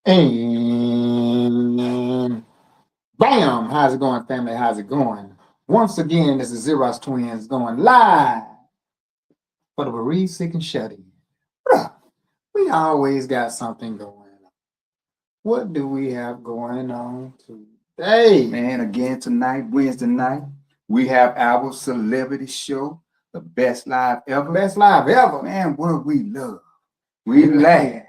And bam! How's it going, family? How's it going? Once again, this is Xerox Twins going live for the bereaved, sick, and shut in. Bruh, we always got something going on. What do we have going on today? Man, again tonight, Wednesday night, we have our celebrity show, the best live ever. Best live ever. Man, what we love. We laugh.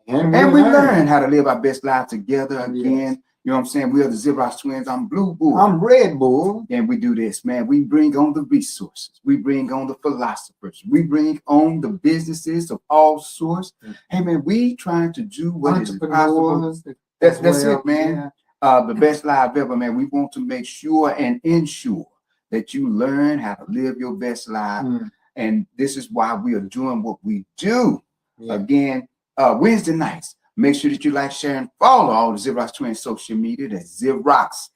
And we learn how to live our best life together again. Yes. You know what I'm saying? We are the Xerox Twins. I'm Blue Bull. I'm Red Bull. And we do this, man. We bring on the resources. We bring on the philosophers. We bring on the businesses of all sorts. Mm-hmm. Hey, man, we trying to do what is possible. That's it, man. Yeah. The best life ever, man. We want to make sure and ensure that you learn how to live your best life. Mm. And this is why we are doing what we do. Yeah. Again, Wednesday nights. Make sure that you like, share, and follow all the Xerox Twins social media. That's Xerox.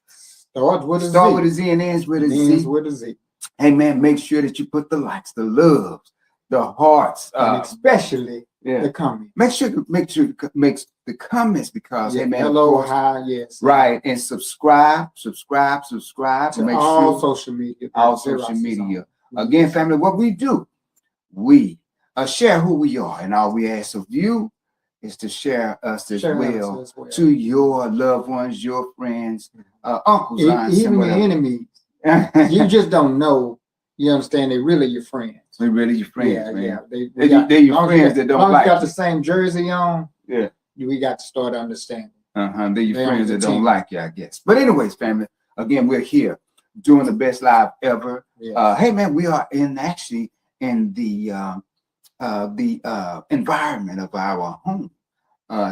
Start with a Z and ends with a Z. Hey, man, make sure that you put the likes, the loves, the hearts, and especially the comments. Make sure to make the comments because hey, man, hello, hi, yes, right, and subscribe to make all sure social media. All social media. Again, family, what we do, we share who we are, and all we ask of you is to share us as well to your loved ones, your friends, uncles, aunts, even your enemies. You just don't know. You understand? They're really your friends. They're really your friends, yeah, man. Yeah, they're your friends that don't like you. Got the same jersey on. Yeah, we got to start understanding. They're your friends that don't like you, I guess. But anyways, family, again, we're here doing the best live ever. Yeah. Hey, man, we are actually in the environment of our home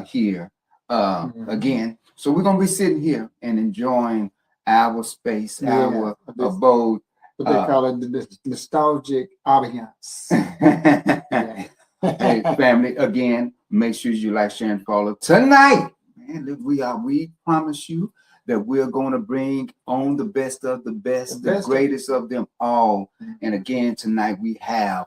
here again. So we're gonna be sitting here and enjoying our space, our abode. What they call it, the nostalgic ambiance. Hey, family, again, make sure you like, share, and follow tonight. Man, look, we promise you that we're going to bring on the best of the best, the greatest of them all. Mm-hmm. And again, tonight we have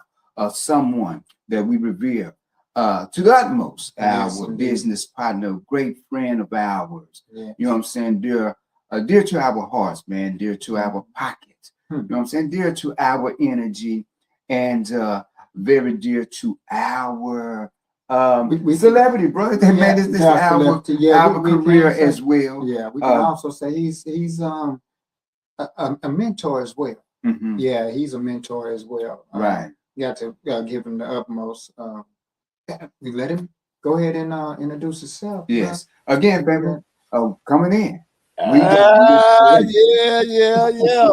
someone that we revere to the utmost, our business partner, great friend of ours. Yes. You know what I'm saying? Dear to our hearts, man, dear to our pockets. You know what I'm saying? Dear to our energy and very dear to our celebrity, bro. That man is our career as well. Yeah, we can also say he's a mentor as well. Mm-hmm. Yeah, he's a mentor as well. Right. You got to give him the utmost. We let him go ahead and introduce himself. Yes. Again, baby, coming in. Yeah,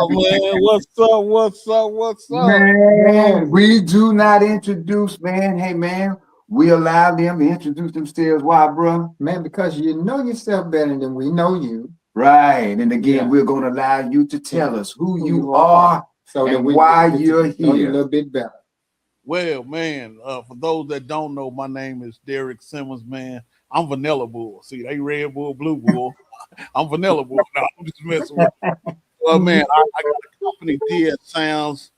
man. What's up? Man, we do not introduce, man. Hey, man, we allow them to introduce themselves. Why, bro? Man, because you know yourself better than we know you. Right. And again, we're going to allow you to tell us who you are so and why you're here. A little bit better. Well, man, for those that don't know, my name is Derrick Simmons, man. I'm Vanilla Bull. See, they Red Bull, Blue Bull. I'm Vanilla Bull. No, I'm just messing with you. Well, man, I got a company, DS Sounds.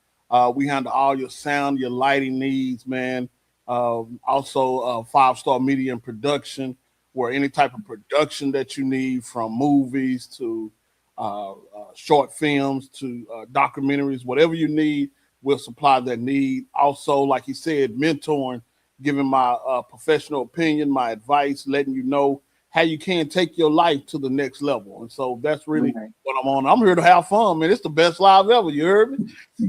We handle all your sound, your lighting needs, man. Also, 5-star media and production, where any type of production that you need, from movies to short films to documentaries, whatever you need, we'll supply that need. Also, like he said, mentoring, giving my professional opinion, my advice, letting you know how you can take your life to the next level. And so that's really what I'm on. I'm here to have fun, man. It's the best live ever. You heard me? You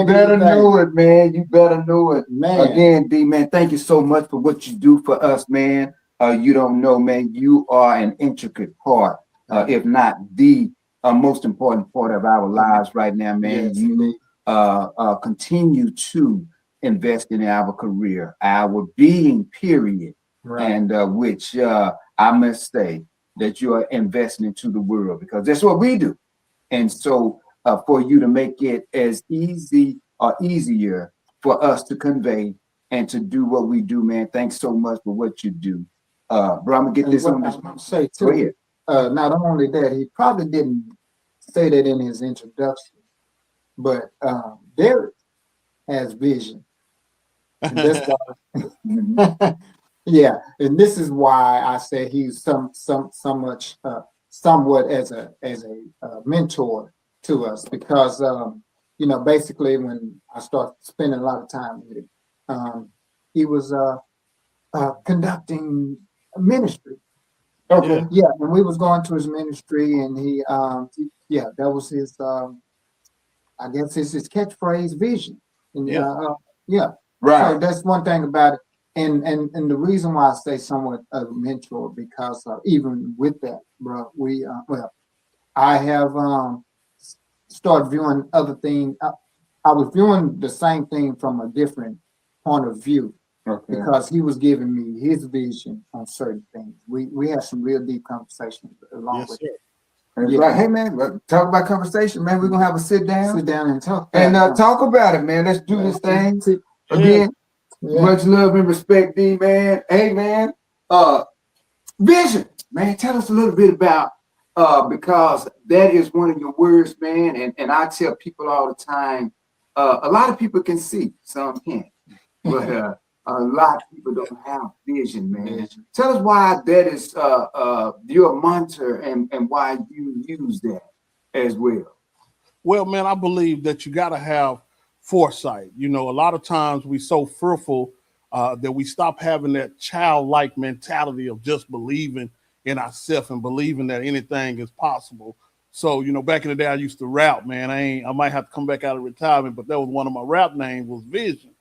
better know it, man. You better know it. Man. Again, D, man, thank you so much for what you do for us, man. You don't know, man, you are an intricate part, if not the most important part of our lives right now, man. Yes, you continue to invest in our career, our being, period. Right. And which I must say that you are investing into the world, because that's what we do. And so for you to make it as easy or easier for us to convey and to do what we do, man, thanks so much for what you do. Bro, I'm gonna get this on this. Say too, go ahead. Not only that, he probably didn't say that in his introduction, but Derrick has vision. And that's why Yeah, and this is why I say he's somewhat as a mentor to us because basically when I start spending a lot of time with him, he was conducting a ministry. Okay. Yeah, when we was going to his ministry, and yeah, that was his I guess it's his catchphrase, vision. And yeah, Right. so that's one thing about it. And the reason why I say somewhat of a mentor because even with that, bro, I have started viewing other things. I was viewing the same thing from a different point of view because he was giving me his vision on certain things. We had some real deep conversations along with it. It's like, hey man, talk about conversation, man. We're gonna have a sit down and talk talk about it, man. Let's do this thing again. Much love and respect, D, man. Hey man, vision, man. Tell us a little bit about because that is one of your words, man. And I tell people all the time, a lot of people can see, some can't, but a lot of people don't have vision, man. Tell us why that is your mantra and why you use that as well. Well, man, I believe that you got to have foresight. A lot of times we so fearful that we stop having that childlike mentality of just believing in ourselves and believing that anything is possible. So, back in the day, I used to rap, man. I might have to come back out of retirement, but that was one of my rap names was Vision.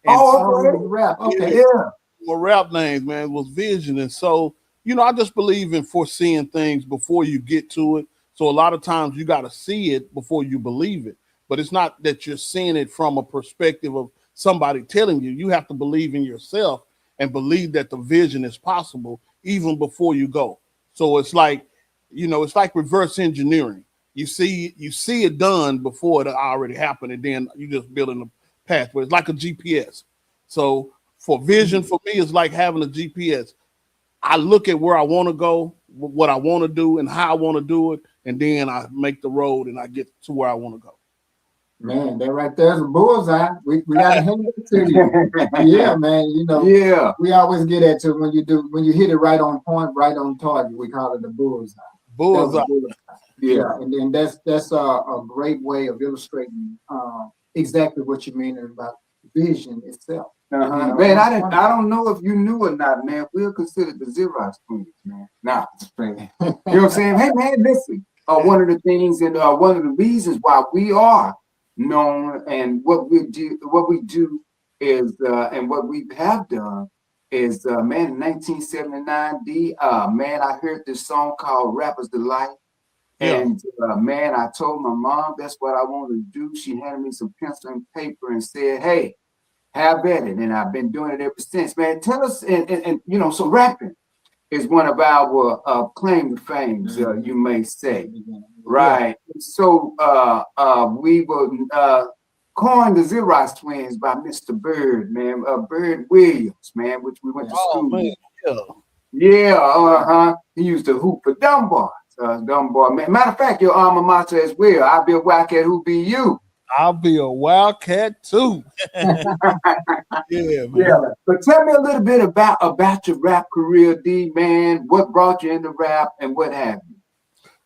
And rap. Okay. Yeah. My rap names, man, was Vision. And so, I just believe in foreseeing things before you get to it. So a lot of times you got to see it before you believe it. But it's not that you're seeing it from a perspective of somebody telling you. You have to believe in yourself and believe that the vision is possible even before you go. So it's like, it's like reverse engineering. You see it done before it already happened, and then you just building a pathway. It's like a GPS. So for vision, for me, it's like having a GPS. I look at where I want to go, what I want to do, and how I want to do it, and then I make the road and I get to where I want to go. Man, that right there's a bullseye. We got to hand it to you. Yeah, man. Yeah. We always get at you when you hit it right on point, right on target. We call it the bullseye. Bullseye. Yeah, and that's a great way of illustrating exactly what you mean about vision itself. Man, I don't know if you knew or not, man. We're considered the Xerox twins, man. Nah, you know what I'm saying? Hey, man, listen. One of the things and one of the reasons why we are known and what we do is and what we have done is man, in 1979, man, I heard this song called Rapper's Delight. And man, I told my mom that's what I wanted to do. She handed me some pencil and paper and said, hey, have at it. And I've been doing it ever since, man. Tell us, and so rapping is one of our claim to fame, you may say. Right. So we were coined the Xerox twins by Mr. Bird, man. Bird Williams, man, which we went to school with. Yeah, he used to hoop for Dunbar. Dunbar, man. Matter of fact, your alma mater as well. I'll be a Wildcat, who be you? I'll be a Wildcat too. Yeah, man. Yeah. But tell me a little bit about your rap career, D, man. What brought you into rap and what have you?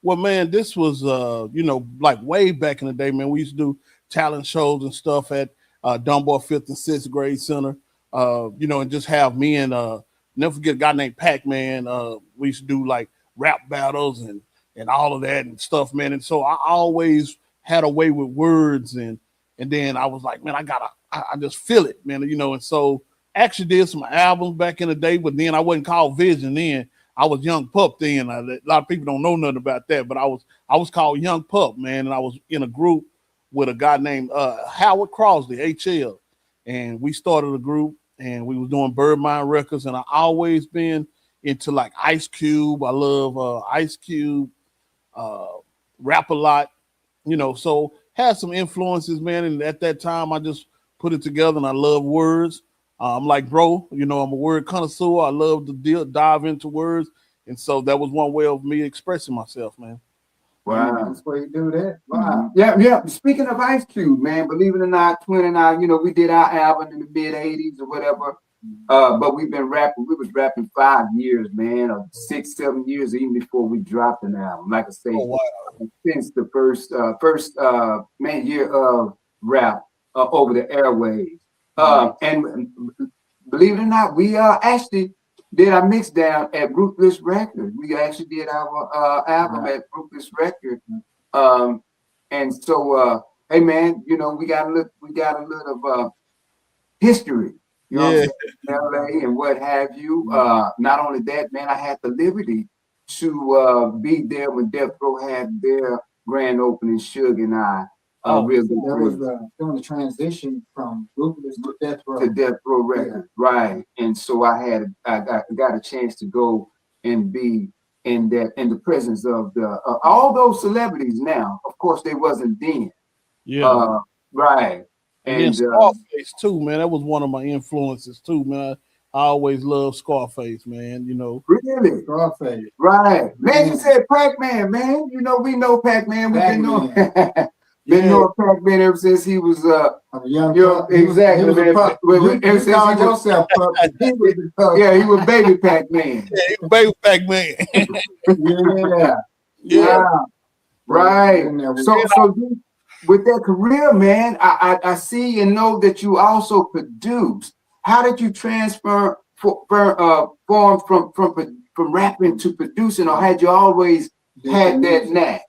Well, man, this was like way back in the day, man. We used to do talent shows and stuff at Dunbar 5th and 6th grade center. And just have me and never forget a guy named Pac-Man. We used to do like rap battles and all of that and stuff, man. And so I always had a way with words and then I was like, man, I just feel it, man, and so actually did some albums back in the day, but then I wasn't called Vision then. I was Young Pup then. A lot of people don't know nothing about that, but I was called Young Pup, man, and I was in a group with a guy named Howard Crosley, HL, and we started a group and we was doing Birdmind Records, and I always been into like Ice Cube. I love Ice Cube, rap a lot, so had some influences, man, and at that time I just put it together and I love words. I'm like, bro, I'm a word connoisseur. I love to dive into words. And so that was one way of me expressing myself, man. Wow. That's where you do that. Wow. Yeah. Speaking of Ice Cube, man, believe it or not, Twin and I, we did our album in the mid-'80s or whatever. But we've been rapping. We was rapping 5 years, man, or 6, 7 years, even before we dropped an album. Like I say, wow. since the first year of rap over the airwaves. And believe it or not, we actually did our mix down at Ruthless Records. We actually did our album at Ruthless Records. And so, hey man, you know, we got a little history. You know what I'm saying? LA and what have you. Not only that, man, I had the liberty to be there when Death Row had their grand opening. Suge and I really that was during the transition from Ruthless to Death Row. To Death Row Records, right? And so I got a chance to go and be in the presence of all those celebrities. Now, of course, they wasn't then. Yeah. Right. And then Scarface too, man. That was one of my influences too, man. I always loved Scarface, man. You know. Really? Scarface. Right. Man, you said Pac-Man, man. You know, we know Pac-Man. We've been knowing Pac-Man ever since he was young. Exactly. He was baby Pac-Man. Yeah, he was baby Pac-Man. Yeah. Right. So with that career, man, I see and know that you also produce. How did you transform from rapping to producing, or had you always had that knack?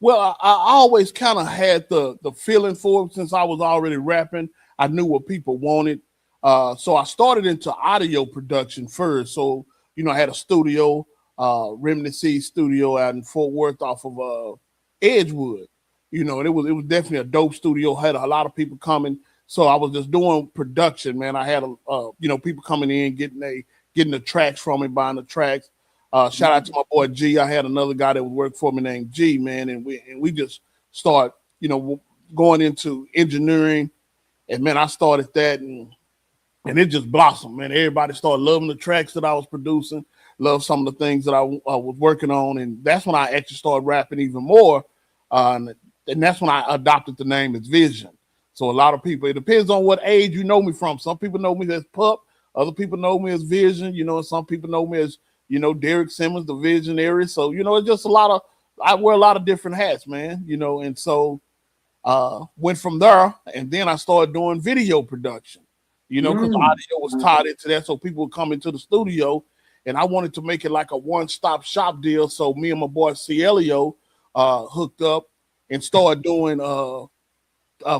Well, I always kind of had the feeling for it since I was already rapping. I knew what people wanted. So I started into audio production first. So, you know, I had a studio, Remnant Seed Studio out in Fort Worth off of Edgewood. You know, and it was definitely a dope studio. Had a lot of people coming, so I was just doing production, man. I had people coming in, getting the tracks from me, buying the tracks. Shout out to my boy G. I had another guy that would work for me named G, man, and we just start, you know, going into engineering, and man, I started that, and it just blossomed, man. Everybody started loving the tracks that I was producing, loved some of the things that I was working on, and that's when I actually started rapping even more. And that's when I adopted the name as Vision. So a lot of people, it depends on what age you know me from. Some people know me as Pup. Other people know me as Vision. You know, and some people know me as, you know, Derrick Simmons, the Visionary. So, you know, it's just I wear a lot of different hats, man, you know. And so went from there, and then I started doing video production, you know, because audio was tied into that. So people would come into the studio, and I wanted to make it like a one-stop shop deal. So me and my boy Cielio hooked up and started doing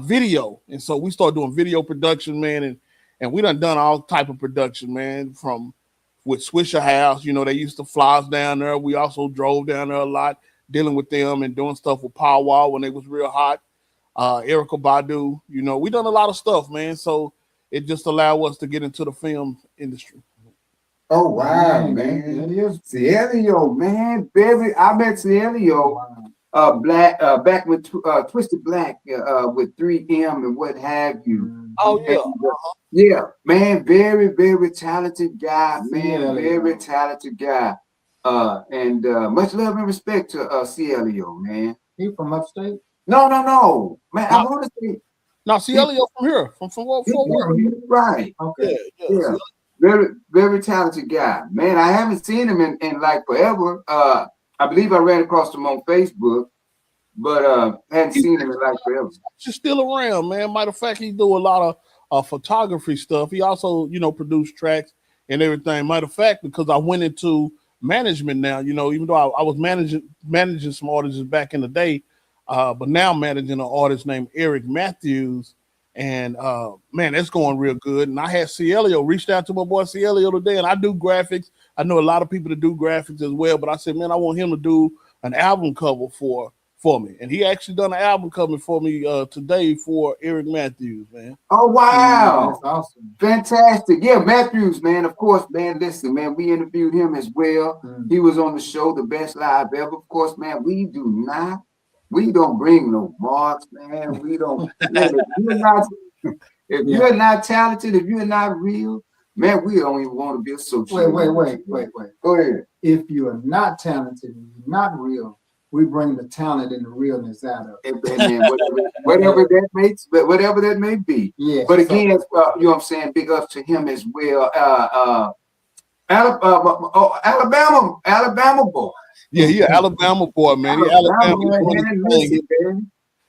video. And so we started doing video production, man, and we done all type of production, man, from with Swisher House. You know, they used to fly us down there. We also drove down there a lot, dealing with them and doing stuff with Powwow when they was real hot. Erykah Badu, you know, we done a lot of stuff, man. So it just allowed us to get into the film industry. Oh wow, man! It is Cielio, man. Baby, I met Cielio. Back with Twisted Black with 3M and what have you. Oh yeah, yeah, man, very, very talented guy, man, very talented guy. And much love and respect to Cielio, man. He from upstate? No, man. I want to say no, Cielio from here, from Fort Worth. Right? Okay, yeah. Very, very talented guy, man. I haven't seen him in like forever. I believe I ran across him on Facebook, but hadn't seen him in like forever. He's still around, man. Matter of fact, he do a lot of photography stuff. He also, you know, produced tracks and everything. Matter of fact, because I went into management now, you know, even though I was managing some artists back in the day, but now I'm managing an artist named Eric Matthews. And man, that's going real good. And I had Cielio reached out to my boy Cielio today, and I do graphics. I know a lot of people that do graphics as well, but I said, man, I want him to do an album cover for me. And he actually done an album cover for me today for Eric Matthews, man. Oh wow, that's awesome, fantastic. Yeah, Matthews, man. Of course, man. Listen, man, we interviewed him as well. He was on the show, The Best Live Ever. Of course, man, we don't bring no marks, man. We don't. If you're not talented, if you're not real, man, we don't even want to be associated. Wait. Go ahead. If you're not talented and you're not real, we bring the talent and the realness out of it. And whatever that may be. Yeah. But again, you know what I'm saying, big up to him as well. Alabama boy. Yeah, he an Alabama boy, man. He Alabama boy.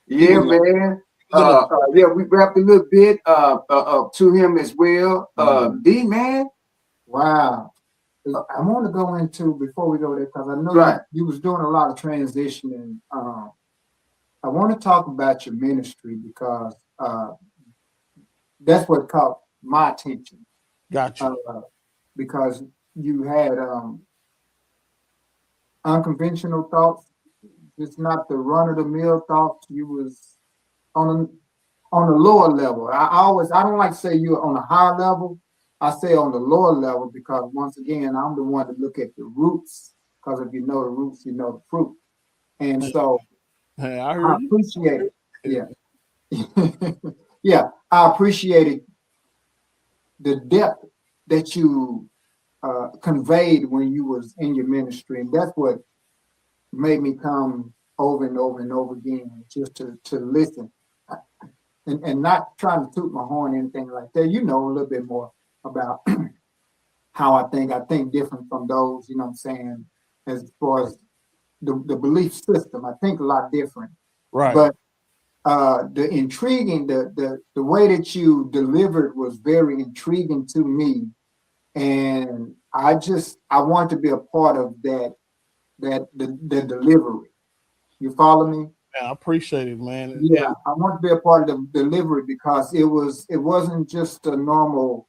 Yeah, man. Yeah, we rapped a little bit to him as well. D, man. Wow. I want to go into, before we go there, because I know you was doing a lot of transitioning. I want to talk about your ministry because that's what caught my attention. Gotcha. Because you had unconventional thoughts. It's not the run-of-the-mill thoughts. You was on a lower level. I don't like to say you're on a higher level. I say on the lower level because once again, I'm the one to look at the roots. Because if you know the roots, you know the fruit. And so I appreciate it. Yeah. Yeah, I appreciated the depth that you conveyed when you was in your ministry. And that's what made me come over and over and over again, just to listen. And not trying to toot my horn or anything like that. You know a little bit more about how I think different from those, you know what I'm saying, as far as the belief system. I think a lot different. Right. But the intriguing, the way that you delivered was very intriguing to me. And I want to be a part of the delivery. You follow me? I appreciate it, man. Yeah, I want to be a part of the delivery because it wasn't just a normal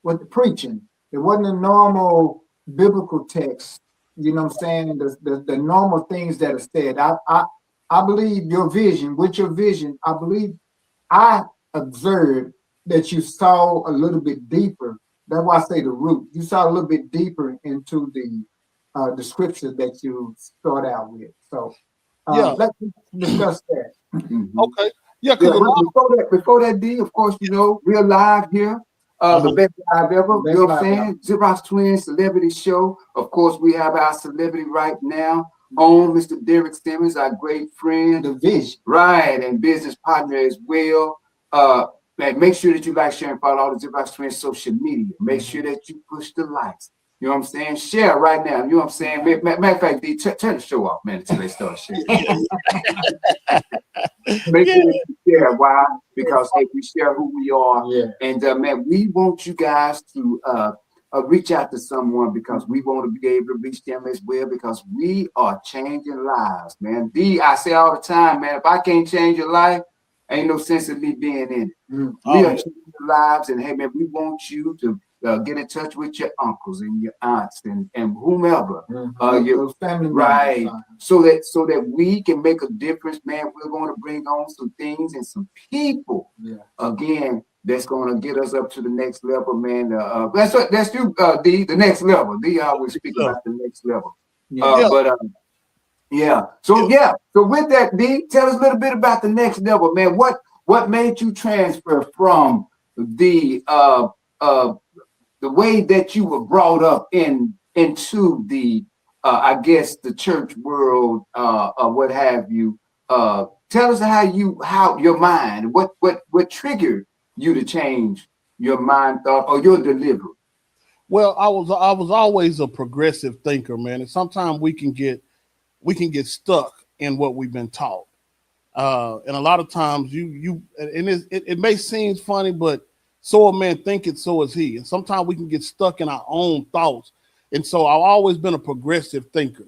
with the preaching. It wasn't a normal biblical text. You know what I'm saying? The normal things that are said. I believe your vision. With your vision, I believe I observed that you saw a little bit deeper. That's why I say the root. You saw a little bit deeper into the scripture that you start out with. So. Let's discuss that. Okay. Yeah, before that, D, of course, you know, we're live here. The best live ever. You know what I'm saying? Xerox Twins Celebrity Show. Of course, we have our celebrity right now on Mr. Derrick Simmons, our great friend, the vision, right, and business partner as well. Man, make sure that you like, share, and follow all the Xerox Twins social media. Make sure that you push the likes. You know what I'm saying? Share right now. You know what I'm saying? Matter of fact, D, turn the show off, man, until they start sharing. Make sure that you share. Why? Because hey, we share who we are. Yeah. And man, we want you guys to reach out to someone because we want to be able to reach them as well because we are changing lives, man. D, I say all the time, man, if I can't change your life, ain't no sense of me being in it. We are changing lives, and hey, man, we want you to get in touch with your uncles and your aunts and whomever, your family, right? So that we can make a difference, man. We're going to bring on some things and some people, again, that's going to get us up to the next level, man. That's you, D, the next level. D always speak about the next level. So with that, D, tell us a little bit about the next level, man. What made you transfer from the way that you were brought up into the I guess the church world or what have you? Tell us how your mind, what triggered you to change your mind thought or your delivery. Well, I was always a progressive thinker, man, and sometimes we can get stuck in what we've been taught, and a lot of times it may seem funny, but so a man thinketh, so is he. And sometimes we can get stuck in our own thoughts. And so I've always been a progressive thinker.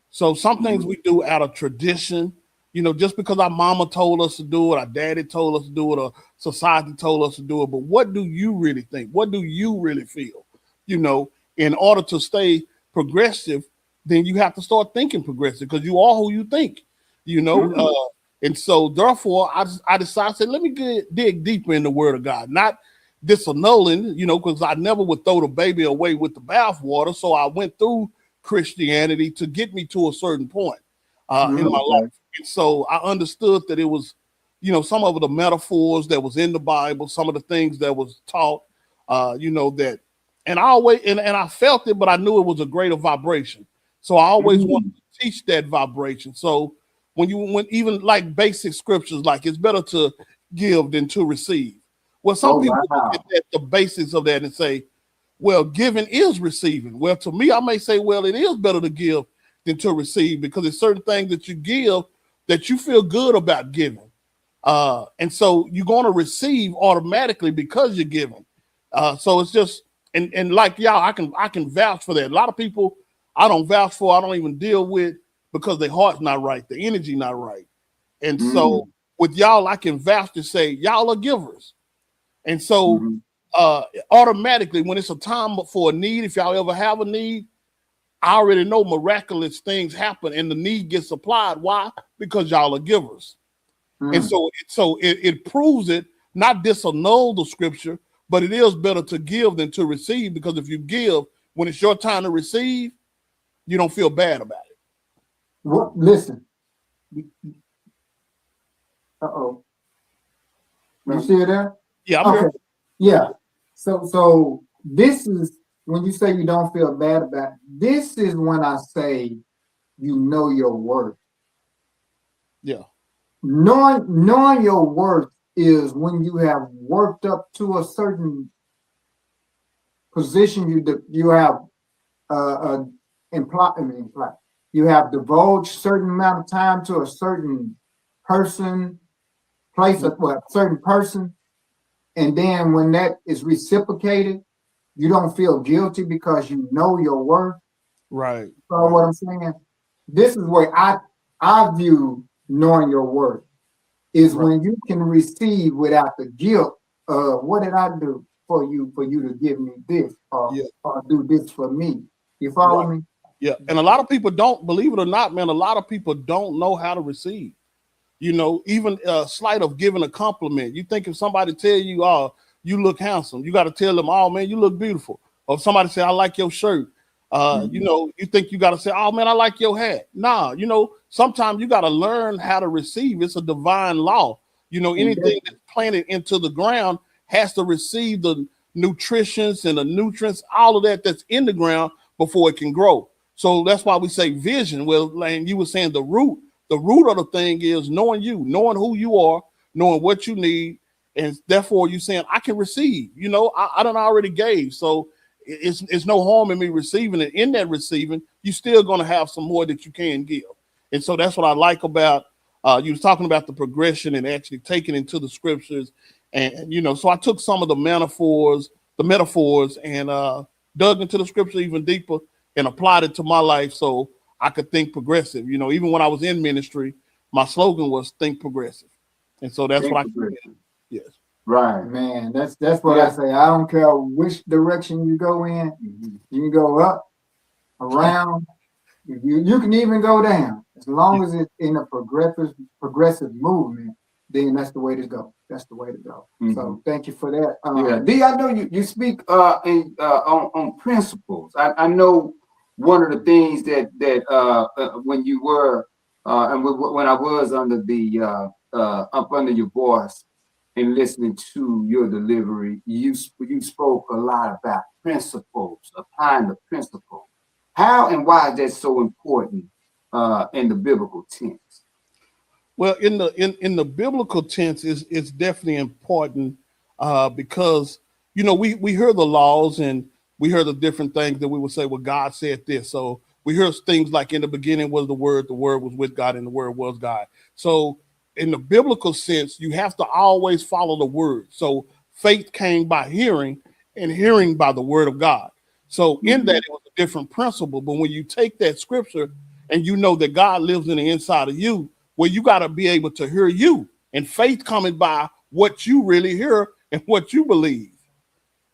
So some things we do out of tradition, you know, just because our mama told us to do it, our daddy told us to do it, or society told us to do it. But what do you really think? What do you really feel? You know, in order to stay progressive, then you have to start thinking progressive because you are who you think, you know. And so therefore I decided, say, let me dig deeper in the word of God, not disannulling, you know, because I never would throw the baby away with the bathwater. So I went through Christianity to get me to a certain point in my life. And so I understood that it was, you know, some of the metaphors that was in the Bible, some of the things that was taught, you know, that, and I always, and I felt it, but I knew it was a greater vibration. So I always want to teach that vibration. So when even like basic scriptures, like it's better to give than to receive. Well, some people look at the basics of that and say, well, giving is receiving. Well, to me, I may say, well, it is better to give than to receive, because there's certain things that you give that you feel good about giving. And so you're going to receive automatically because you're giving. So it's just, and like y'all, I can vouch for that. A lot of people I don't vouch for, I don't even deal with, because their heart's not right, the energy not right. And so with y'all, I can vouch to say y'all are givers. And so automatically, when it's a time for a need, if y'all ever have a need, I already know miraculous things happen and the need gets supplied. Why? Because y'all are givers. And so it proves it, not disannul the scripture, but it is better to give than to receive, because if you give when it's your time to receive, you don't feel bad about it. Well, listen. Uh-oh. You see it there? Yeah, I'm here. Yeah. So this is when you say you don't feel bad about it. This is when I say you know your worth. Yeah. Knowing your worth is when you have worked up to a certain position. You have you have divulged certain amount of time to a certain person, place, a certain person, and then when that is reciprocated, you don't feel guilty because you know your worth. Right. So what I'm saying, this is where I view knowing your worth is when you can receive without the guilt of what did I do for you to give me this or do this for me. You follow me? Yeah. And a lot of people don't, believe it or not, man, a lot of people don't know how to receive. You know, even a slight of giving a compliment. You think if somebody tell you, oh, you look handsome, you got to tell them, oh man, you look beautiful. Or if somebody say, I like your shirt. You know, you think you got to say, oh man, I like your hat. Nah, you know, sometimes you got to learn how to receive. It's a divine law. You know, anything that's planted into the ground has to receive the nutritions and the nutrients, all of that that's in the ground before it can grow. So that's why we say vision. Well, and you were saying the root of the thing is knowing you, knowing who you are, knowing what you need. And therefore you saying, I can receive, you know, I done already gave. So it's no harm in me receiving it. In that receiving, you still going to have some more that you can give. And so that's what I like about, you was talking about the progression and actually taking into the scriptures. And, you know, so I took some of the metaphors and dug into the scripture even deeper and applied it to my life so I could think progressive. You know, even when I was in ministry, my slogan was think progressive. And so that's what I did. Yes. Right, man. That's what I say. I don't care which direction you go in. You can go up, around. You can even go down. As long as it's in a progressive movement, then that's the way to go. That's the way to go. So thank you for that. D, I know you speak on principles. I know one of the things that when you were when I was under the up under your voice and listening to your delivery, you spoke a lot about principles, applying the principle. How and why is that so important in the biblical tense? Well, in the biblical tense, it's definitely important because, you know, we hear the laws and we hear the different things that we would say, well, God said this. So we hear things like in the beginning was the word was with God, and the word was God. So in the biblical sense, you have to always follow the word. So faith came by hearing, and hearing by the word of God. So in that, it was a different principle. But when you take that scripture and you know that God lives in the inside of you, well, you got to be able to hear you, and faith coming by what you really hear and what you believe.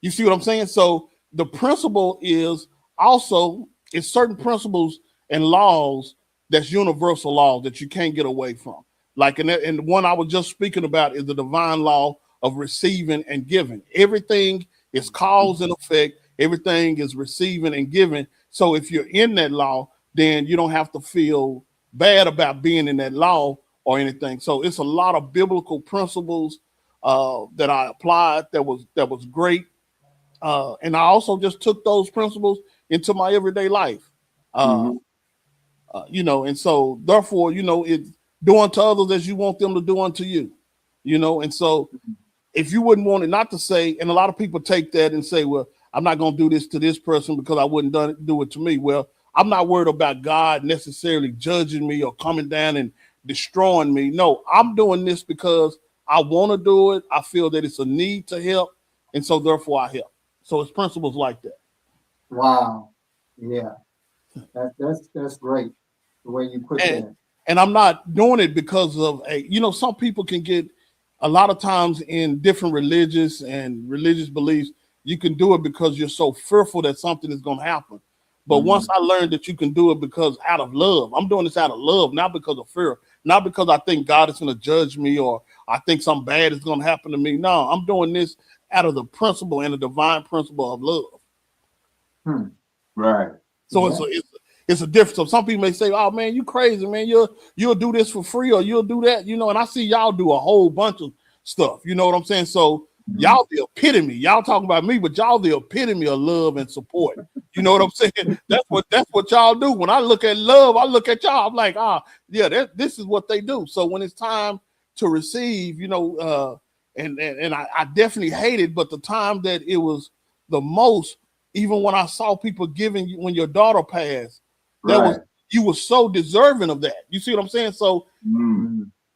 You see what I'm saying? So the principle is also, it's certain principles and laws that's universal laws that you can't get away from. Like, and the one I was just speaking about is the divine law of receiving and giving. Everything is cause and effect. Everything is receiving and giving. So if you're in that law, then you don't have to feel bad about being in that law or anything. So it's a lot of biblical principles that I applied that was great. And I also just took those principles into my everyday life. You know, and so therefore, you know, it's do unto others as you want them to do unto you, you know. And so if you wouldn't want it not to say, and a lot of people take that and say, well, I'm not going to do this to this person because I wouldn't do it to me. Well, I'm not worried about God necessarily judging me or coming down and destroying me. No, I'm doing this because I want to do it. I feel that it's a need to help. And so therefore I help. So it's principles like that. Wow. Yeah. That's great. The way you put that. And I'm not doing it because of you know, some people can get a lot of times in different religious beliefs, you can do it because you're so fearful that something is going to happen. But once I learned that you can do it because out of love, I'm doing this out of love, not because of fear, not because I think God is going to judge me or I think something bad is going to happen to me. No, I'm doing this out of the principle and the divine principle of love. Right. So it's a difference. So some people may say, "Oh man, you crazy, man. You'll do this for free or you'll do that," you know. And I see y'all do a whole bunch of stuff. You know what I'm saying? So y'all the epitome. Y'all talking about me, but y'all the epitome of love and support. You know what I'm saying? That's what y'all do. When I look at love, I look at y'all. I'm like, yeah, this is what they do. So when it's time to receive, you know, and I definitely hate it, but the time that it was the most, even when I saw people giving when your daughter passed, you were so deserving of that. You see what I'm saying? So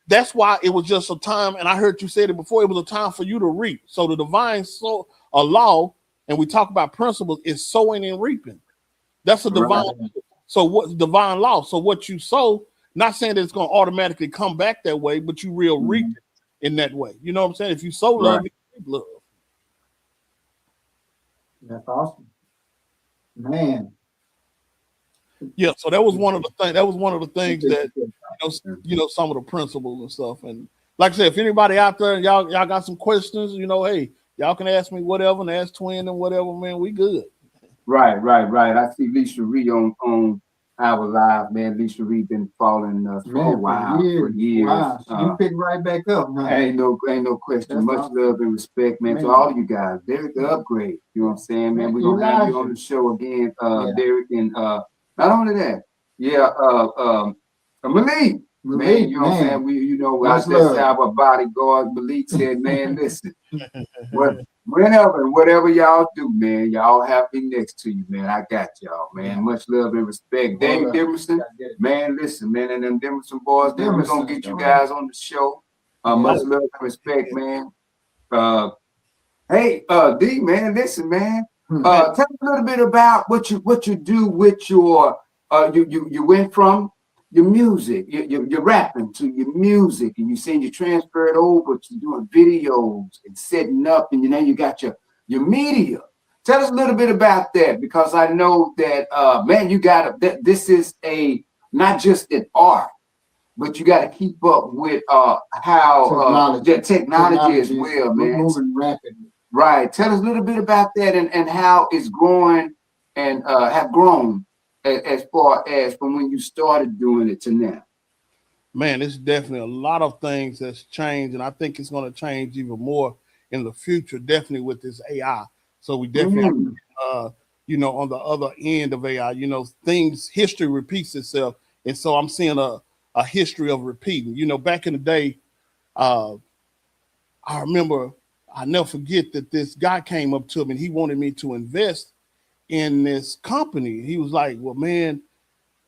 that's why it was just a time, and I heard you said it before, it was a time for you to reap. So the divine law, and we talk about principles, is sowing and reaping. That's a divine. So what's divine law? So what you sow, not saying that it's going to automatically come back that way, but you reap it in that way. You know what I'm saying? If you sow love, you reap love. That's awesome, man. Yeah, so that was one of the things. That was one of the things that you know some of the principles and stuff. And like I said, if anybody out there, y'all got some questions, you know, hey, y'all can ask me whatever, and ask Twin and whatever, man. We good. Right. I see Lisa Ree on our live, man. Lisa Ree been following us for a while, for years. Wow. You pick right back up, man. Ain't no question. That's Much awesome. love and respect, man, to all of you guys. Derrick the upgrade. You know what I'm saying, man? We're gonna have you on the show again, Derrick, and not only that, Malik. Man, you know what I'm saying? I just have a bodyguard. Malik said, man, listen, whatever y'all do, man, y'all have me next to you, man. I got y'all, man. Much love and respect. Dave Dimerson, man, listen, man, and them Dimerson boys, we're gonna get you guys on the show. Much love and respect, man. Hey, D, man, listen, man. Tell us a little bit about what you do with your you went from your music, you're rapping to your music, and you saying you transferred over to doing videos and setting up, and now you got your media. Tell us a little bit about that, because I know that man, you got this is not just an art, but you got to keep up with how technology as well, man. Moving rapidly. Right. Tell us a little bit about that and how it's growing and have grown as far as from when you started doing it to now. Man, it's definitely a lot of things that's changed, and I think it's going to change even more in the future, definitely with this AI. So we definitely, you know, on the other end of AI, you know, history repeats itself. And so I'm seeing a history of repeating. You know, back in the day, I remember, I never forget that this guy came up to me and he wanted me to invest in this company. He was like, well, man,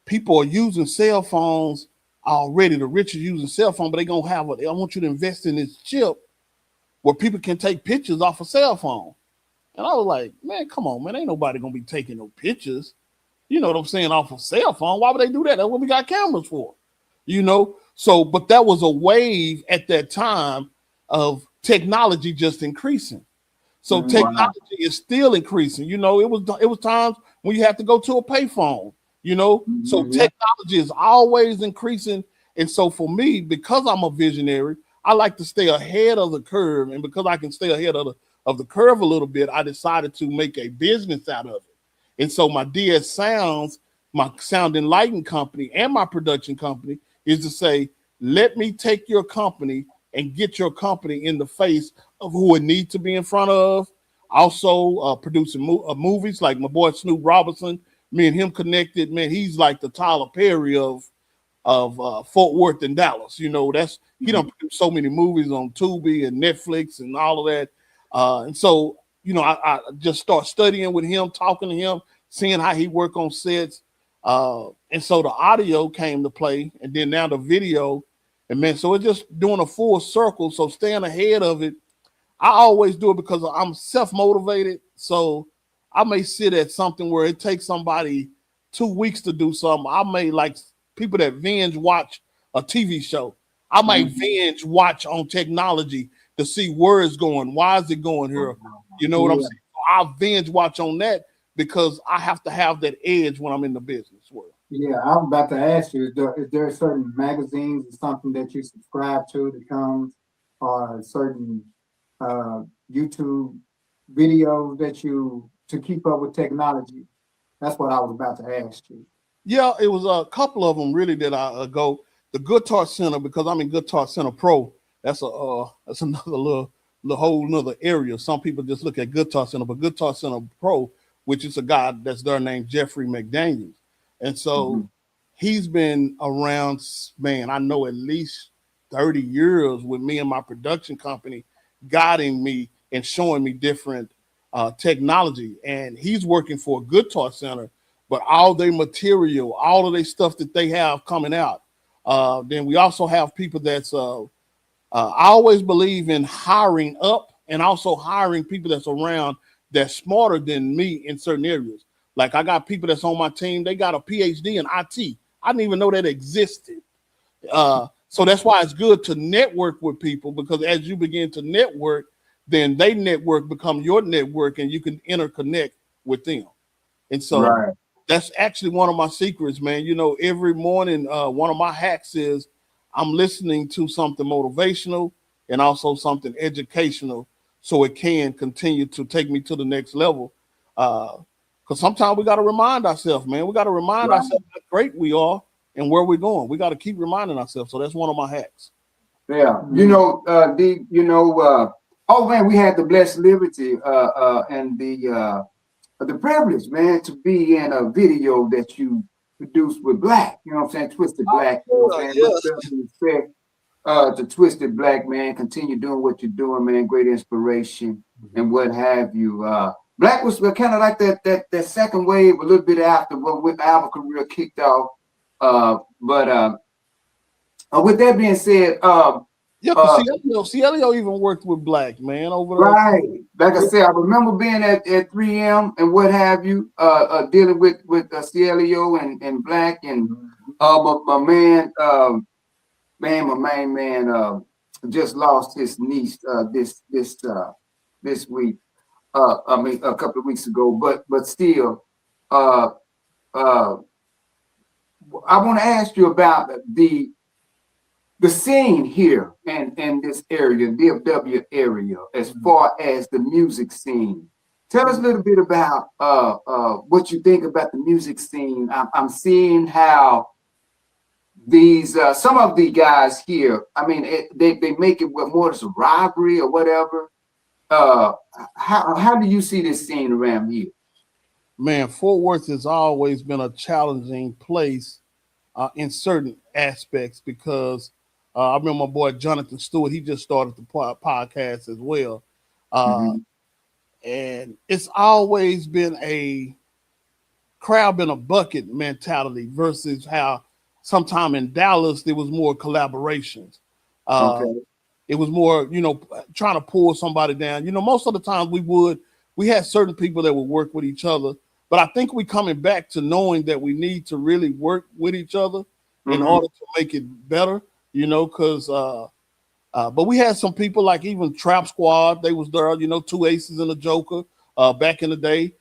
people are using cell phones already. The rich are using cell phones, but I want you to invest in this chip where people can take pictures off a cell phone. And I was like, man, come on, man. Ain't nobody going to be taking no pictures, you know what I'm saying, off a cell phone. Why would they do that? That's what we got cameras for, you know? So, but that was a wave at that time of technology just increasing. So technology is still increasing. You know, it was times when you have to go to a payphone, you know. So technology is always increasing. And so for me, because I'm a visionary, I like to stay ahead of the curve. And because I can stay ahead of the curve a little bit, I decided to make a business out of it. And so my DS Sounds, my Sound and Lighting company and my production company is to say, let me take your company and get your company in the face of who it needs to be in front of. Also producing movies like my boy Snoop Robinson me and him connected, man. He's like the Tyler Perry of Fort Worth and Dallas. You know, he done produced so many movies on Tubi and Netflix and all of that. And so, you know, I just start studying with him, talking to him, seeing how he work on sets. And so the audio came to play, and then now the video. And man, so it's just doing a full circle. So staying ahead of it. I always do it because I'm self-motivated. So I may sit at something where it takes somebody 2 weeks to do something. I may, like people that binge watch a TV show, I might binge watch on technology to see where it's going. Why is it going here? You know what I'm saying? I'll binge watch on that because I have to have that edge when I'm in the business world. Yeah, I was about to ask you, is there certain magazines or something that you subscribe to that comes, or certain YouTube videos that to keep up with technology? That's what I was about to ask you. Yeah, it was a couple of them really that I go. The Guitar Center, because I'm in Guitar Center Pro. That's another little whole nother area. Some people just look at Guitar Center, but Guitar Center Pro, which is a guy that's there named Jeffrey McDaniels. And so he's been around, man, I know at least 30 years with me and my production company, guiding me and showing me different technology. And he's working for a Guitar Center, but all their material, all of their stuff that they have coming out. Then we also have people that's, I always believe in hiring up and also hiring people that's around that's smarter than me in certain areas. Like I got people that's on my team, they got a PhD in IT. I didn't even know that existed. So that's why it's good to network with people, because as you begin to network, then they network become your network and you can interconnect with them. And so that's actually one of my secrets, man. You know, every morning, one of my hacks is I'm listening to something motivational and also something educational so it can continue to take me to the next level. Because sometimes we got to remind ourselves, man. We got to remind ourselves how great we are and where we're going. We got to keep reminding ourselves. So that's one of my hacks. Yeah. You know, oh man, we had the blessed liberty and the privilege, man, to be in a video that you produced with Black. You know what I'm saying? Twisted Black. You know what I'm saying? Respect to Twisted Black, man. Continue doing what you're doing, man. Great inspiration and what have you. Black was kind of like that second wave a little bit after when our career kicked off. But with that being said, Cielio even worked with Black, man, over there. Right. Like I said, I remember being at 3M and what have you, dealing with Cielio and Black and my main man just lost his niece this week. I mean, a couple of weeks ago, but still, I want to ask you about the scene here in this area, DFW area, as far as the music scene. Tell us a little bit about what you think about the music scene. I'm seeing how these some of the guys here, I mean, they make it more as a robbery or whatever. How do you see this scene around here? Man, Fort Worth has always been a challenging place in certain aspects because I remember my boy Jonathan Stewart, he just started the podcast as well. And it's always been a crab in a bucket mentality versus how sometime in Dallas there was more collaborations. It was more, you know, trying to pull somebody down. You know, most of the times we had certain people that would work with each other, but I think we're coming back to knowing that we need to really work with each other in order to make it better, you know, because, but we had some people like even Trap Squad, they was there, you know, Two Aces and a Joker back in the day.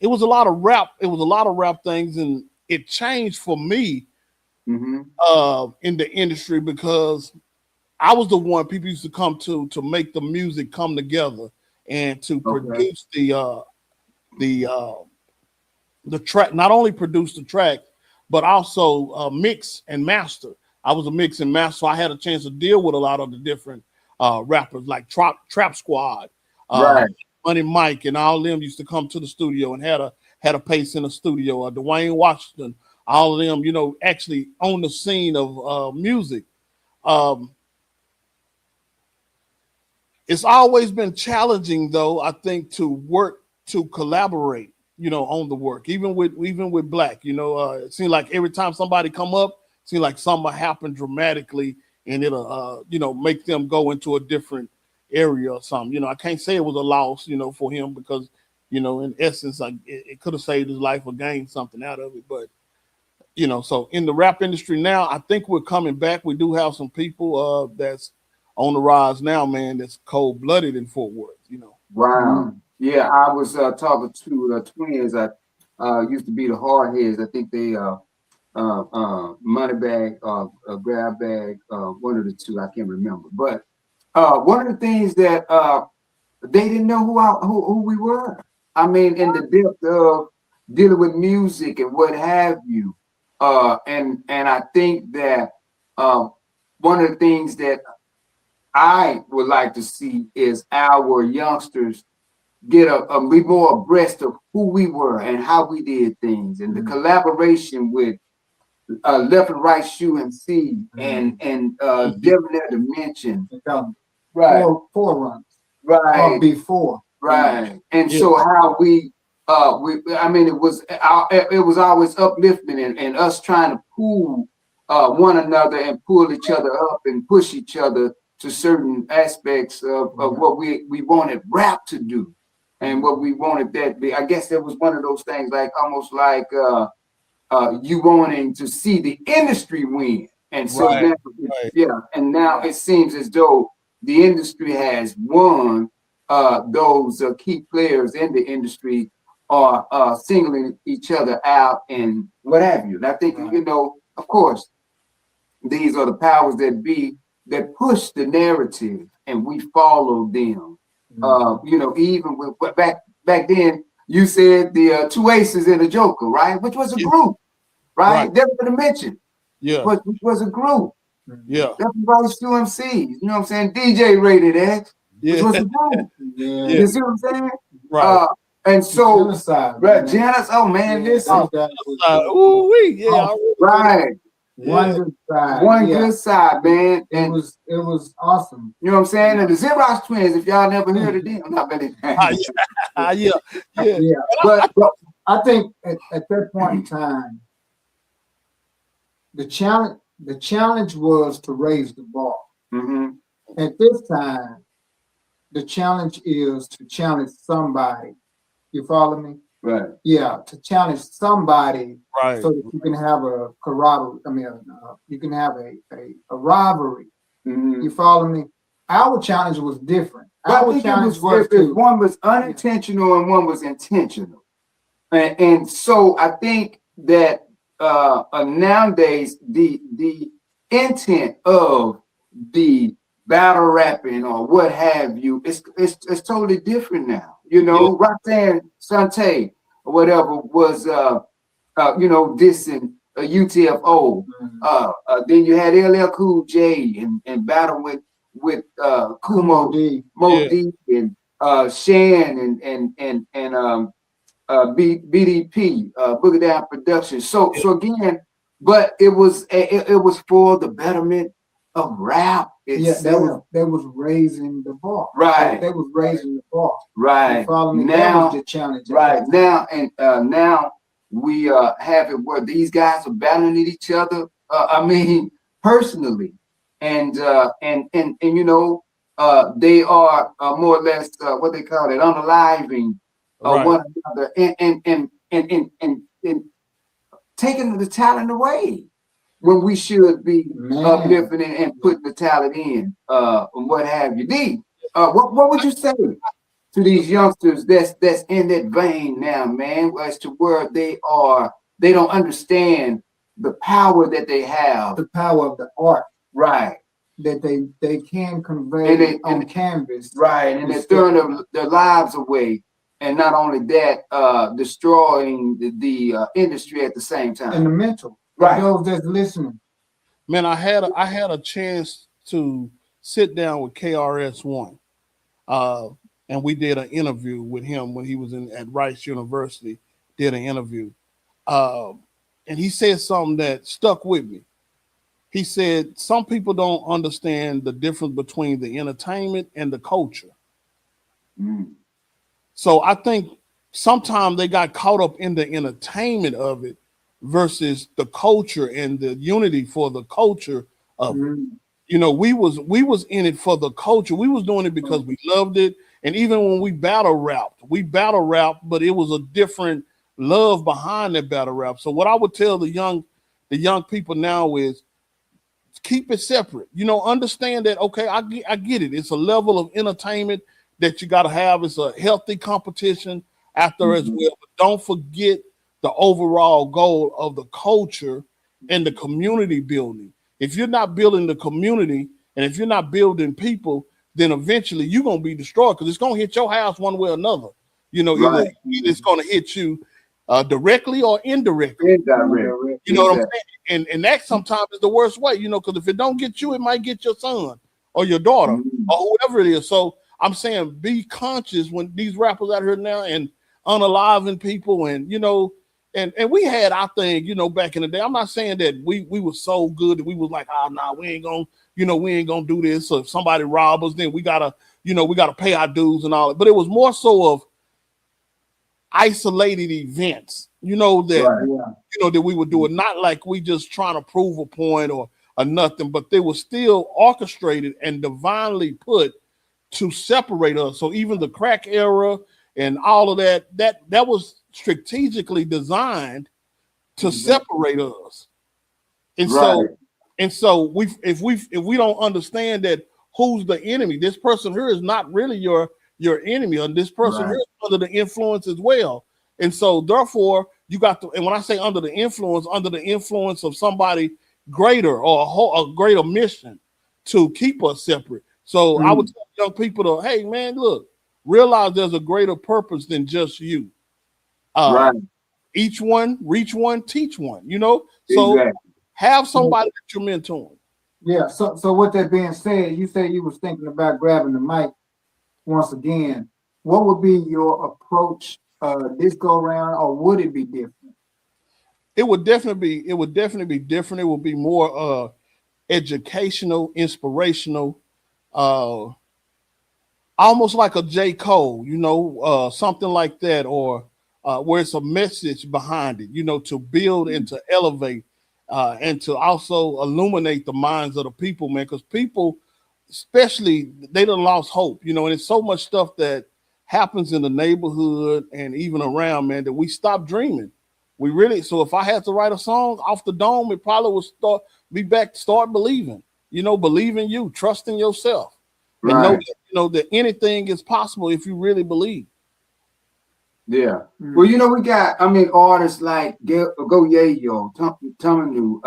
It was a lot of rap. It was a lot of rap things, and it changed for me in the industry because I was the one people used to come to make the music come together and to produce the track, not only produce the track, but also mix and master. I was a mix and master, so I had a chance to deal with a lot of the different rappers like Trap Squad, Money Mike, and all of them used to come to the studio and had had a pace in the studio, Dwayne Washington, all of them, you know, actually on the scene of music. It's always been challenging, though, I think, to work to collaborate, you know, on the work, even with Black. You know, it seems like every time somebody come up, it seems like something happened dramatically, and it'll, you know, make them go into a different area or something. You know, I can't say it was a loss, you know, for him because, you know, in essence, like it could have saved his life or gained something out of it. But, you know, so in the rap industry now, I think we're coming back. We do have some people that's on the rise now, man, that's cold-blooded in Fort Worth, you know. Wow. Yeah, I was talking to the twins. I used to be the hardheads. I think they money bag, grab bag, one of the two, I can't remember. But one of the things that they didn't know who we were. I mean, in the depth of dealing with music and what have you. And I think that one of the things that I would like to see is our youngsters get be more abreast of who we were and how we did things, and the collaboration with Left and Right Shoe MC and Debonair Dimension, right? Forerunners, right? Before, right? And so how I mean, it was always uplifting and us trying to pull one another and pull each other up and push each other to certain aspects of what we wanted rap to do and what we wanted that be. I guess that was one of those things, like almost like you wanting to see the industry win. And so now, and now it seems as though the industry has won. Those key players in the industry are singling each other out and what have you. And I think, you know, of course, these are the powers that be that push the narrative, and we follow them. You know, even with back then, you said the two aces and a joker, right? Which was a group, right? Never to mention, which was a group. Yeah, everybody's two MCs. You know what I'm saying? DJ Rated X, which was a group. You see what I'm saying? Right. And so, Janice, oh man, listen. Right. One good side. One good side, man. And it was awesome. You know what I'm saying? And the Xerox twins, if y'all never heard of them, not really. But I think at that point in time, the challenge was to raise the bar. At this time, the challenge is to challenge somebody. You follow me? Right. Yeah, to challenge somebody, so that you can have a camaraderie. I mean, you can have a rivalry. You follow me? Our challenge was different. Our challenge was one was unintentional and one was intentional, and so I think that nowadays the intent of the battle rapping or what have you, it's totally different now. You know, Roxanne Sante or whatever was, you know, dissing UTFO. Then you had LL Cool J and battle with Kumo D, Mo D, and Shan and BDP, Boogie Down Productions. So again, but it was for the betterment of rap. That was raising the bar. Right. That was raising the bar. Right. You follow me? Now, that was the challenge. Right. Now, and now we have it where these guys are battling at each other. I mean, personally. And you know, they are more or less what they call it, unaliving one another and taking the talent away when we should be uplifting and putting the talent in, and what have you. D, what would you say to these youngsters that's in that vein now, man, as to where they don't understand the power that they have, the power of the art, right? That they can convey on canvas, right? And they're throwing their lives away. And not only that, destroying the industry at the same time. And the mental. Right. Those that's listening. Man, I had a chance to sit down with KRS-One. And we did an interview with him when he was at Rice University. did an interview, and he said something that stuck with me. He said some people don't understand the difference between the entertainment and the culture. Mm. So I think sometimes they got caught up in the entertainment of it versus the culture and the unity for the culture of it. Mm. You know, we was in it for the culture. We was doing it because we loved it. And even when we battle rapped, but it was a different love behind that battle rap. So what I would tell the young people now is keep it separate. You know, understand that, okay, I get it. It's a level of entertainment that you got to have. It's a healthy competition after as well. But don't forget the overall goal of the culture and the community building. If you're not building the community and if you're not building people, then eventually you're going to be destroyed because it's going to hit your house one way or another. You know, Right. it's going to hit you directly or indirectly. Indirect. You know what I'm saying? And that sometimes is the worst way, you know, because if it don't get you, it might get your son or your daughter or whoever it is. So I'm saying be conscious when these rappers out here now and unaliving people and, you know, and we had our thing, you know, back in the day. I'm not saying that we were so good that we was like, oh, nah, we ain't gonna do this. So if somebody rob us, then we gotta pay our dues and all that. But it was more so of isolated events, you know, that that we would do it, not like we just trying to prove a point or nothing, but they were still orchestrated and divinely put to separate us. So even the crack era and all of that was strategically designed to separate us. And so if we don't understand that who's the enemy, this person here is not really your enemy, and this person here is under the influence as well. And so therefore you got to, and when I say under the influence of somebody greater or a greater mission to keep us separate. So I would tell young people to, hey man, look, realize there's a greater purpose than just you. Each one, reach one, teach one, you know? So have somebody that you're mentoring. Yeah. So with that being said, you said you was thinking about grabbing the mic once again. What would be your approach this go around, or would it be different? It would definitely be different. It would be more educational, inspirational, almost like a J. Cole, you know, something like that, or where it's a message behind it, you know, to build and to elevate and to also illuminate the minds of the people, man, because people, especially, they done lost hope, you know, and it's so much stuff that happens in the neighborhood and even around, man, that we stop dreaming. So if I had to write a song off the dome, it probably would start believing, you know, believe in you, trust in yourself, and know that, you know, that anything is possible if you really believe. Yeah. Well, you know, we got, artists like Go Yayo, Tomanu,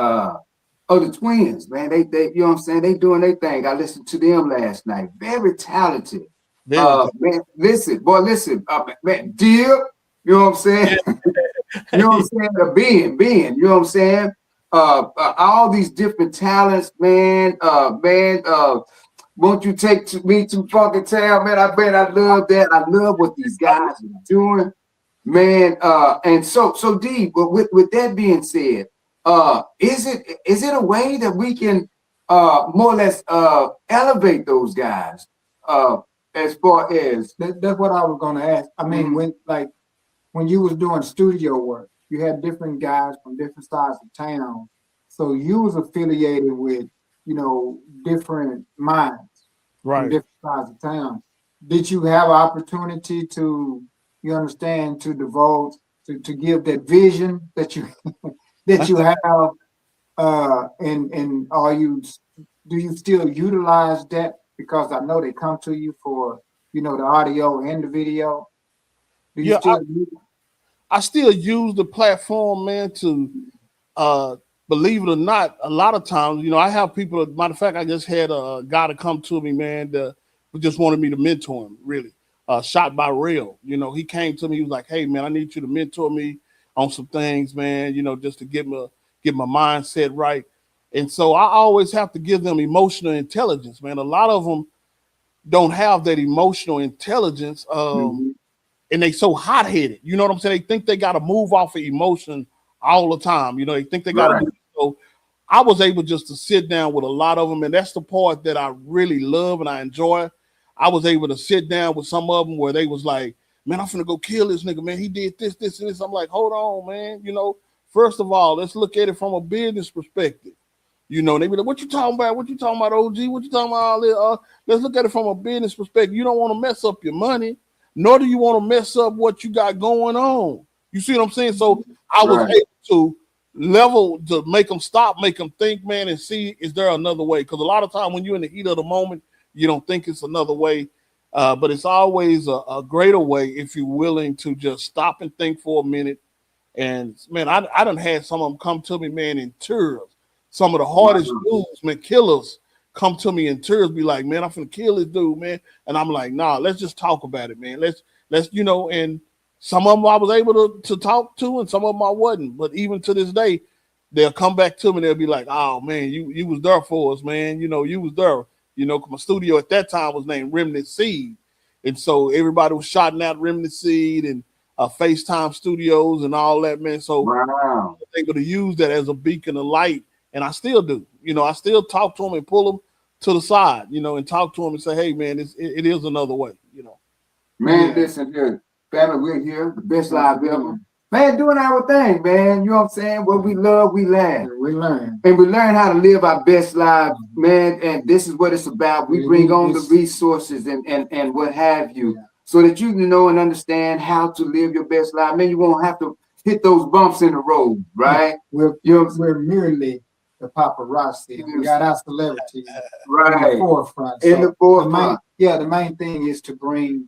the Twins, man. They, you know what I'm saying? They doing their thing. I listened to them last night. Very talented. Man, listen, man, dear, you know what I'm saying? You know what I'm saying? The being, you know what I'm saying? All these different talents, man. Won't you take me to fucking town, man? I love that. I love what these guys are doing, man. And so D, but with that being said, is it a way that we can more or less elevate those guys? As far as that's what I was going to ask. I mean, when you was doing studio work, you had different guys from different sides of town, so you was affiliated with, you know, different minds from different sides of town. Did you have an opportunity to, you understand, to divulge, to give that vision that you that you have, and do you still utilize that? Because I know they come to you for, you know, the audio and the video. I still use the platform, man, to believe it or not, a lot of times, you know, I have people, matter of fact, I just had a guy to come to me, man, who just wanted me to mentor him, really. Shot by Rail. You know, he came to me, he was like, hey man, I need you to mentor me on some things, man, you know, just to get my mindset right. And so I always have to give them emotional intelligence, man. A lot of them don't have that emotional intelligence and they so hot-headed. You know what I'm saying? They think they got to move off of emotion all the time. You know, they think they got to do it. So I was able just to sit down with a lot of them, and that's the part that I really love and I enjoy. I was able to sit down with some of them where they was like, man, I'm finna go kill this nigga, man. He did this, this, and this. I'm like, hold on, man. You know, first of all, let's look at it from a business perspective. You know, they be like, what you talking about? What you talking about, OG? What you talking about all this? Let's look at it from a business perspective. You don't want to mess up your money, nor do you want to mess up what you got going on. You see what I'm saying? So I was able to level to make them stop, make them think, man, and see, is there another way? Because a lot of time when you're in the heat of the moment, you don't think it's another way. But it's always a greater way if you're willing to just stop and think for a minute. And man, I done had some of them come to me, man, in tears. Some of the hardest dudes, man, killers, come to me in tears, be like, man, I'm finna kill this dude, man. And I'm like, nah, let's just talk about it, man. Let's, you know, and some of them I was able to talk to, and some of them I wasn't. But even to this day, they'll come back to me and they'll be like, oh man, you was there for us, man. You know, you was there. You know, my studio at that time was named Remnant Seed. And so everybody was shouting out Remnant Seed and FaceTime Studios and all that, man. So I was able to use that as a beacon of light. And I still do. You know, I still talk to them and pull them to the side, you know, and talk to them and say, hey, man, it is another way, you know. Man, listen here, family, we're here, the best live ever. Man, doing our thing, man. You know what I'm saying? What we love, we learn. We learn. And we learn how to live our best lives, man. And this is what it's about. We bring on the resources and what have you, so that you can know and understand how to live your best life. Man, you won't have to hit those bumps in the road, right? We're merely the paparazzi. We got our celebrities right in the forefront. In the forefront. The main thing is to bring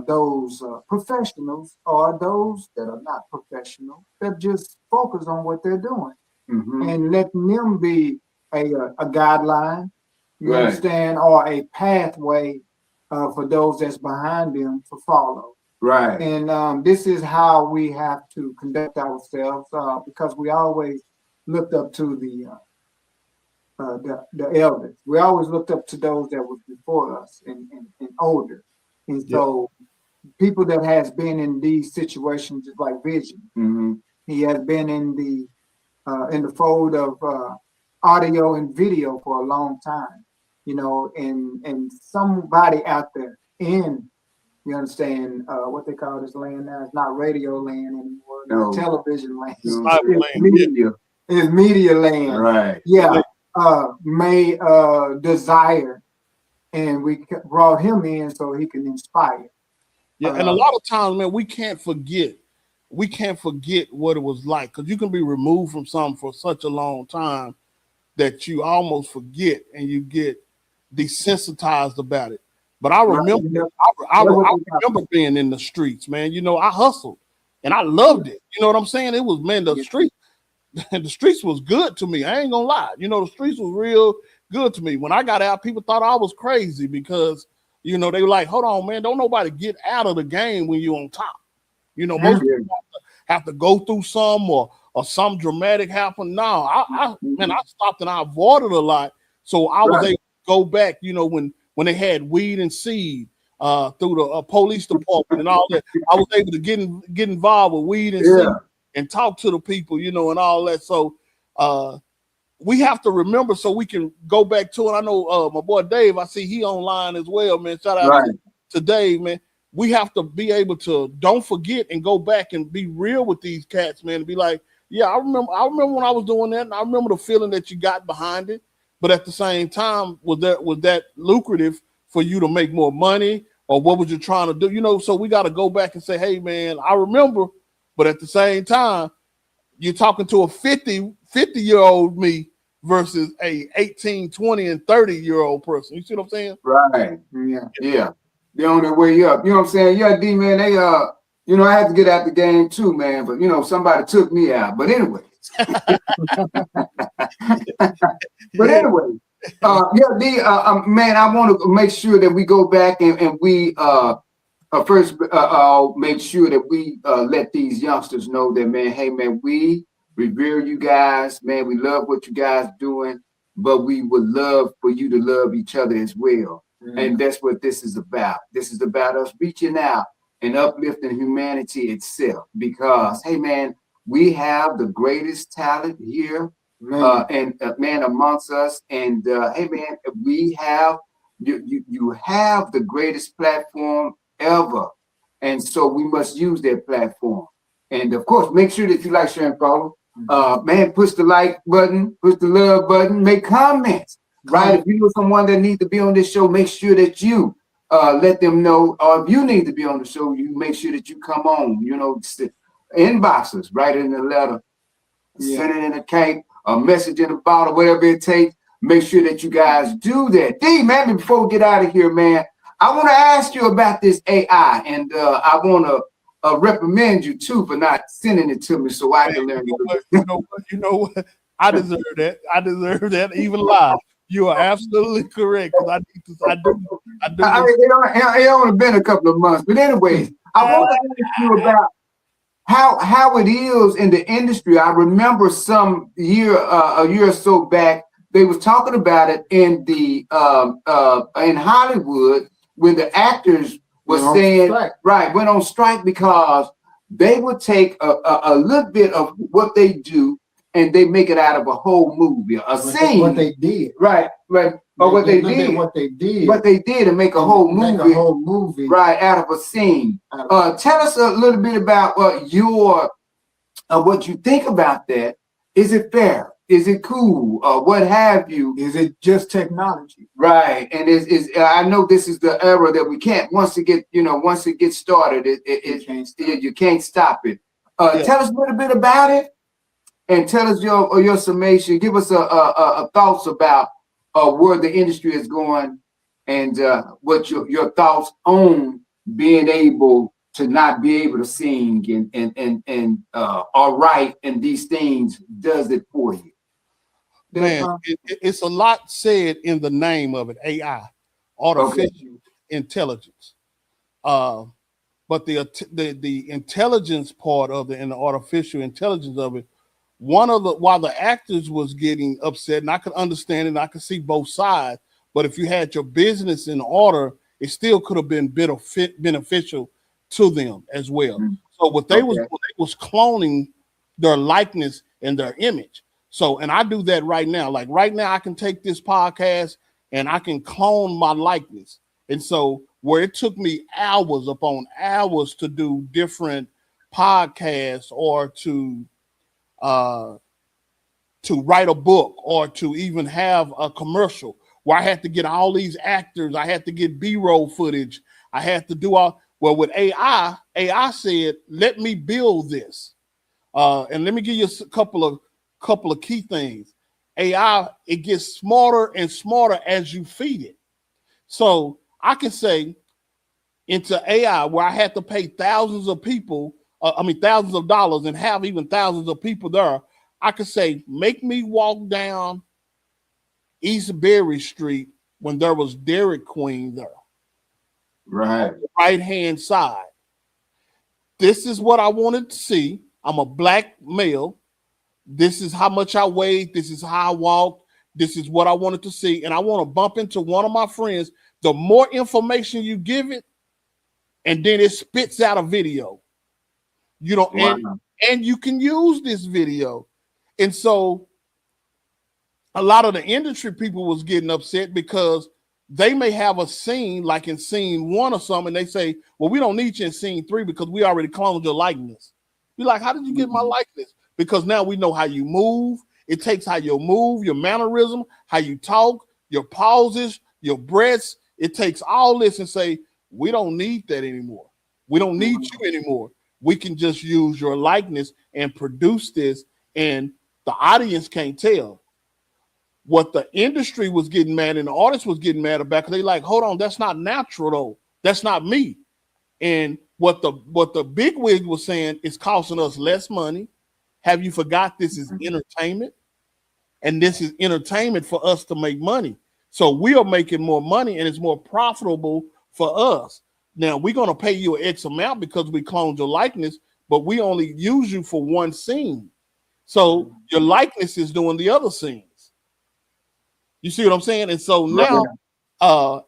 those professionals or those that are not professional that just focus on what they're doing and letting them be a guideline, you understand, or a pathway for those that's behind them to follow. Right. And this is how we have to conduct ourselves because we always looked up to the elders. We always looked up to those that was before us and older. And so people that has been in these situations, just like Vision, he has been in the fold of audio and video for a long time, you know, and somebody out there in, you understand, what they call this land now, it's not radio land anymore, it's television land. It's media land. Right. Yeah. May desire, and we brought him in so he can inspire. Yeah, and a lot of times, man, we can't forget what it was like, because you can be removed from something for such a long time that you almost forget and you get desensitized about it. But I remember, I remember being in the streets, man. You know, I hustled and I loved it. You know what I'm saying? It was, man, the streets was good to me. I ain't gonna lie. You know, the streets was real good to me. When I got out, people thought I was crazy because, you know, they were like, hold on, man, don't nobody get out of the game when you're on top. You know, most people have to go through some or something dramatic happen. No, I stopped and I avoided a lot. So I was able to go back, you know, when they had weed and seed through the police department and all that. I was able to get involved with weed and seed and talk to the people, you know, and all that. So we have to remember so we can go back to it. I know my boy Dave, I see he online as well, man. Shout out to Dave, man. We have to be able to don't forget and go back and be real with these cats, man, and be like, yeah, I remember when I was doing that, and I remember the feeling that you got behind it. But at the same time, was that lucrative for you to make more money, or what was you trying to do? You know, so we got to go back and say, hey, man, I remember, but at the same time, you're talking to a 50-year-old me versus a 18, 20, and 30-year-old person. You see what I'm saying? Right. Yeah. They're on their way up. You know what I'm saying? Yeah, D, man, they you know, I had to get out the game too, man. But you know, somebody took me out. But anyway. D, man, I want to make sure that we go back and we first make sure that we let these youngsters know that, man, hey, man, we revere you guys, man. We love what you guys doing, but we would love for you to love each other as well. And that's what this is about. This is about us reaching out and uplifting humanity itself. Because, hey, man, we have the greatest talent here, and man, amongst us. And hey, man, we have you have the greatest platform ever, and so we must use that platform. And of course, make sure that you like, share, and follow. Man, push the like button, push the love button, make comments. Right? If you know someone that needs to be on this show, make sure that you let them know. Or if you need to be on the show, you make sure that you come on. You know, inbox us, write it in a letter, send it in a cake, a message in a bottle, whatever it takes. Make sure that you guys do that. D, man, before we get out of here, man, I want to ask you about this AI, and I want to reprimand you too for not sending it to me so I can learn. You know what? I deserve that. I deserve that even live. You are absolutely correct. I do. It only been a couple of months, but anyways, I want to ask you about how it is in the industry. I remember a year or so back, they was talking about it in the in Hollywood, when the actors were saying went on strike because they would take a little bit of what they do and they make it out of a whole movie, a scene. What they did, right, or what they did, and make a whole movie, right, out of a scene. Tell us a little bit about what you think about that. Is it fair? Is it cool? What have you? Is it just technology? Right, and I know this is the era that we can't. Once it gets started, you can't stop it. Tell us a little bit about it. And tell us your summation. Give us a thoughts about where the industry is going, and what your thoughts on being able to not be able to sing and or write, and these things does it for you. Man, it's a lot said in the name of it, AI, artificial intelligence. But the intelligence part of it and the artificial intelligence of it, while the actors was getting upset, and I could understand it, and I could see both sides, but if you had your business in order, it still could have been beneficial to them as well. So what they was cloning their likeness and their image. So, and I do that right now. Like right now, I can take this podcast and I can clone my likeness. And so where it took me hours upon hours to do different podcasts, or to write a book, or to even have a commercial, where I had to get all these actors, I had to get B-roll footage, I had to do all. Well, with AI said, let me build this, and let me give you a couple of key things. AI, it gets smarter and smarter as you feed it. So I can say into AI, where I had to pay thousands of people, thousands of dollars, and have even thousands of people there, I could say, make me walk down East Berry Street when there was Dairy Queen there. Right. On the right-hand side. This is what I wanted to see. I'm a black male. This is how much I weigh. This is how I walk. This is what I wanted to see. And I want to bump into one of my friends. The more information you give it, and then it spits out a video. And you can use this video. And so a lot of the industry people was getting upset because they may have a scene like in scene 1 or something, and they say, well, we don't need you in scene 3 because we already cloned your likeness. You're like, how did you get my likeness? Because now we know how you move. It takes how you move, your mannerism, how you talk, your pauses, your breaths. It takes all this and say, we don't need that anymore. We don't need you anymore. We can just use your likeness and produce this, and the audience can't tell. What the industry was getting mad and the artist was getting mad about, because they like, hold on, that's not natural though. That's not me. And what the big wig was saying is costing us less money. Have you forgot this is entertainment? And this is entertainment for us to make money. So we are making more money, and it's more profitable for us. Now we're going to pay you an X amount because we cloned your likeness, but we only use you for one scene. So your likeness is doing the other scenes. You see what I'm saying? And so now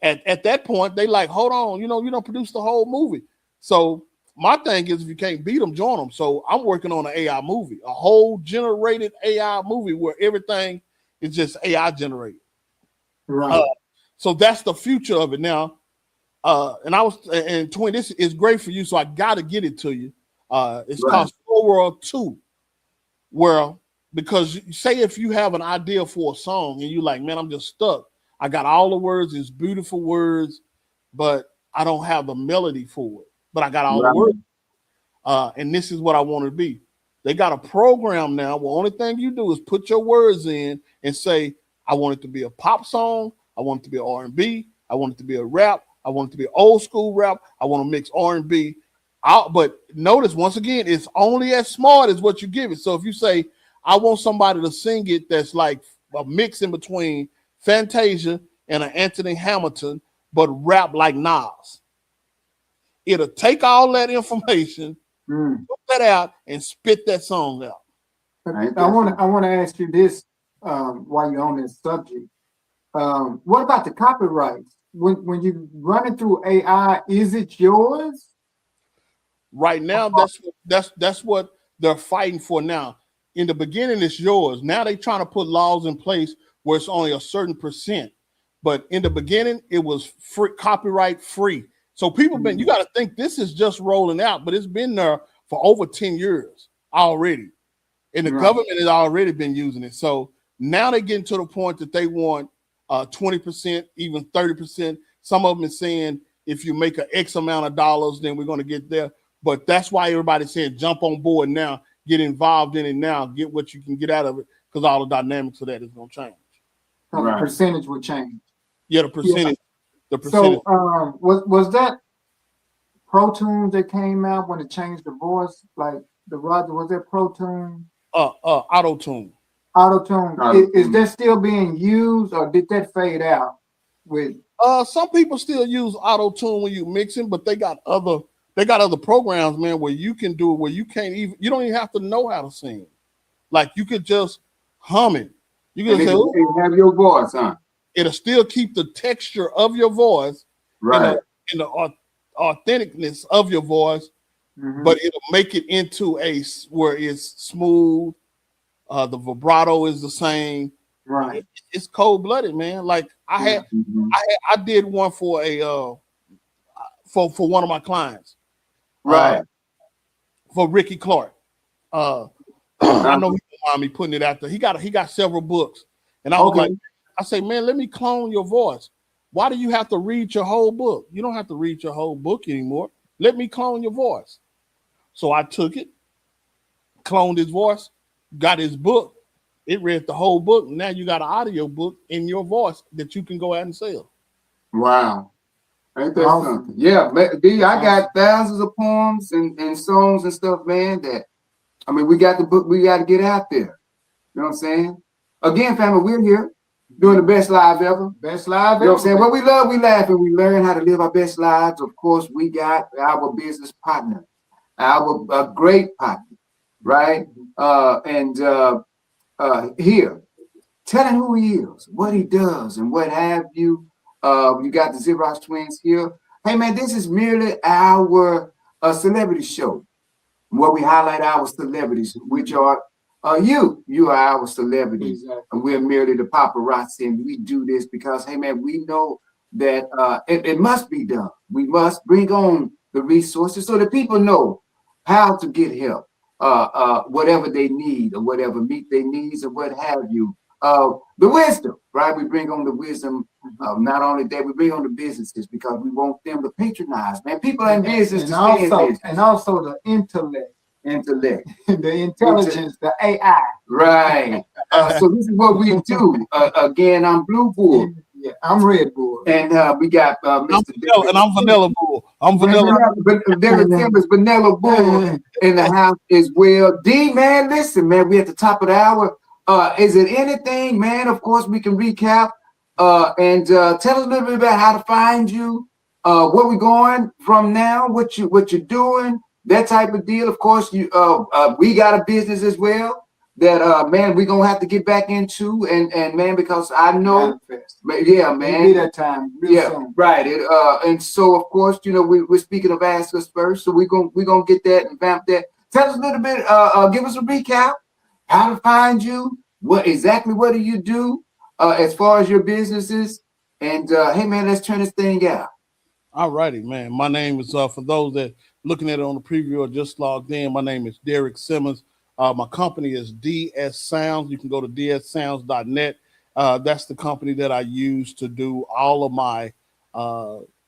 at that point, they like, hold on, you don't produce the whole movie. So my thing is, if you can't beat them, join them. So I'm working on an AI movie, a whole generated AI movie where everything is just AI generated. Right. So that's the future of it now. And Twin, this is great for you, so I got to get it to you. It's called Slow World 2, where, because say if you have an idea for a song and you're like, man, I'm just stuck. I got all the words, it's beautiful words, but I don't have the melody for it. But I got all the words. And this is what I want to be. They got a program now where only thing you do is put your words in and say, I want it to be a pop song. I want it to be R&B. I want it to be a rap. I want it to be old school rap. I want to mix R&B. But notice, once again, it's only as smart as what you give it. So if you say, I want somebody to sing it that's like a mix in between Fantasia and an Anthony Hamilton, but rap like Nas, it'll take all that information, put that out, and spit that song out. I want to ask you this while you're on this subject. What about the copyrights? When you run it through AI, is it yours? Right now, that's what they're fighting for now. In the beginning, it's yours. Now they're trying to put laws in place where it's only a certain percent. But in the beginning, it was free, copyright free. So people you got to think this is just rolling out, but it's been there for over 10 years already. And the government has already been using it. So now they're getting to the point that they want 20%, even 30%. Some of them are saying if you make an X amount of dollars, then we're going to get there. But that's why everybody's saying jump on board now, get involved in it now, get what you can get out of it, because all the dynamics of that is going to change. So the percentage would change. Yeah, the percentage. Yeah. The percentage. So was that Pro Tools that came out when it changed the voice? Like the Roger, was that Pro Tune? Auto-Tune. Auto-Tune. Is that still being used, or did that fade out with? Some people still use Auto-Tune when you mixing, but they got other programs, man, where you can do it where you don't even have to know how to sing. Like you could just hum it. You can say, have your voice, huh? It'll still keep the texture of your voice, right, and the authenticness of your voice, but it'll make it into where it's smooth. The vibrato is the same. Right. It's cold-blooded, man. Like I did one for for one of my clients. Right. For Ricky Clark. I know he don't mind me putting it out there. He got several books. And I was like, I say, man, let me clone your voice. Why do you have to read your whole book? You don't have to read your whole book anymore. Let me clone your voice. So I took it, cloned his voice, got his book. It read the whole book. Now you got an audio book in your voice that you can go out and sell. Wow. Ain't that something? Yeah, D, I got thousands of poems and songs and stuff, man, that, I mean, we got the book, we got to get out there. You know what I'm saying? Again, family, we're here doing the best live ever. Best live ever. You know what I'm saying? What we love, we laugh, and we learn how to live our best lives. Of course, we got our business partner, our great partner, right? Here, telling who he is, what he does, and what have you. You got the Xerox Twins here. Hey, man, this is merely our celebrity show where we highlight our celebrities, which are you. You are our celebrities. Exactly. And we're merely the paparazzi. And we do this because, hey, man, we know that it must be done. We must bring on the resources so that people know how to get help, whatever they need or whatever meet their needs or what have you. The wisdom, right? We bring on the wisdom. Not only that, we bring on the businesses because we want them to patronize, man. People in business and also the intellect, the intelligence, the AI. Right. So this is what we do. Again, I'm Blue Bull. Yeah, I'm Red Bull. And we got Mr. I'm Vanilla Bull. I'm Vanilla. Derrick Simmons, Vanilla Bull in the house as well. D, man, listen, man, we at the top of the hour. Is it anything, man? Of course, we can recap and tell us a little bit about how to find you, where we're going from now, what you're doing, that type of deal. Of course, you we got a business as well. that man, we're gonna have to get back into, and man, because I know, yeah, man, it'll be that time real soon. Right. And so of course, you know, we're speaking of Ask Us First, so we're gonna get that and vamp that. Tell us a little bit, give us a recap, how to find you, what do you do as far as your businesses, and hey man, let's turn this thing out. All righty, man. My name is for those that looking at it on the preview or just logged in. My name is Derrick Simmons. My company is DS Sounds. You can go to dssounds.net. That's the company that I use to do all of my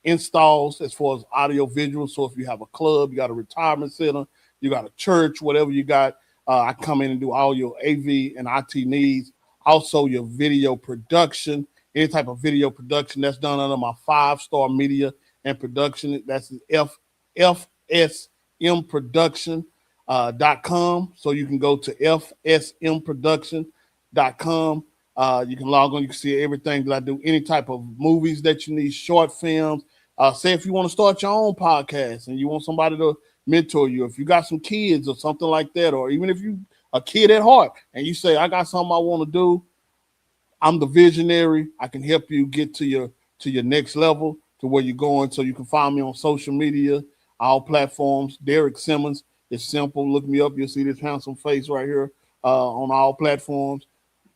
installs as far as audio visual. So if you have a club, you got a retirement center, you got a church, whatever you got, I come in and do all your AV and IT needs. Also your video production, any type of video production that's done under my 5-star media and production. That's FSMproduction.com. So you can go to FSMproduction.com. You can log on. You can see everything that I do. Any type of movies that you need, short films. Say if you want to start your own podcast and you want somebody to mentor you, if you got some kids or something like that, or even if you a kid at heart and you say, I got something I want to do, I'm the visionary. I can help you get to your next level, to where you're going. So you can find me on social media, all platforms. Derrick Simmons. It's simple. Look me up. You'll see this handsome face right here on all platforms.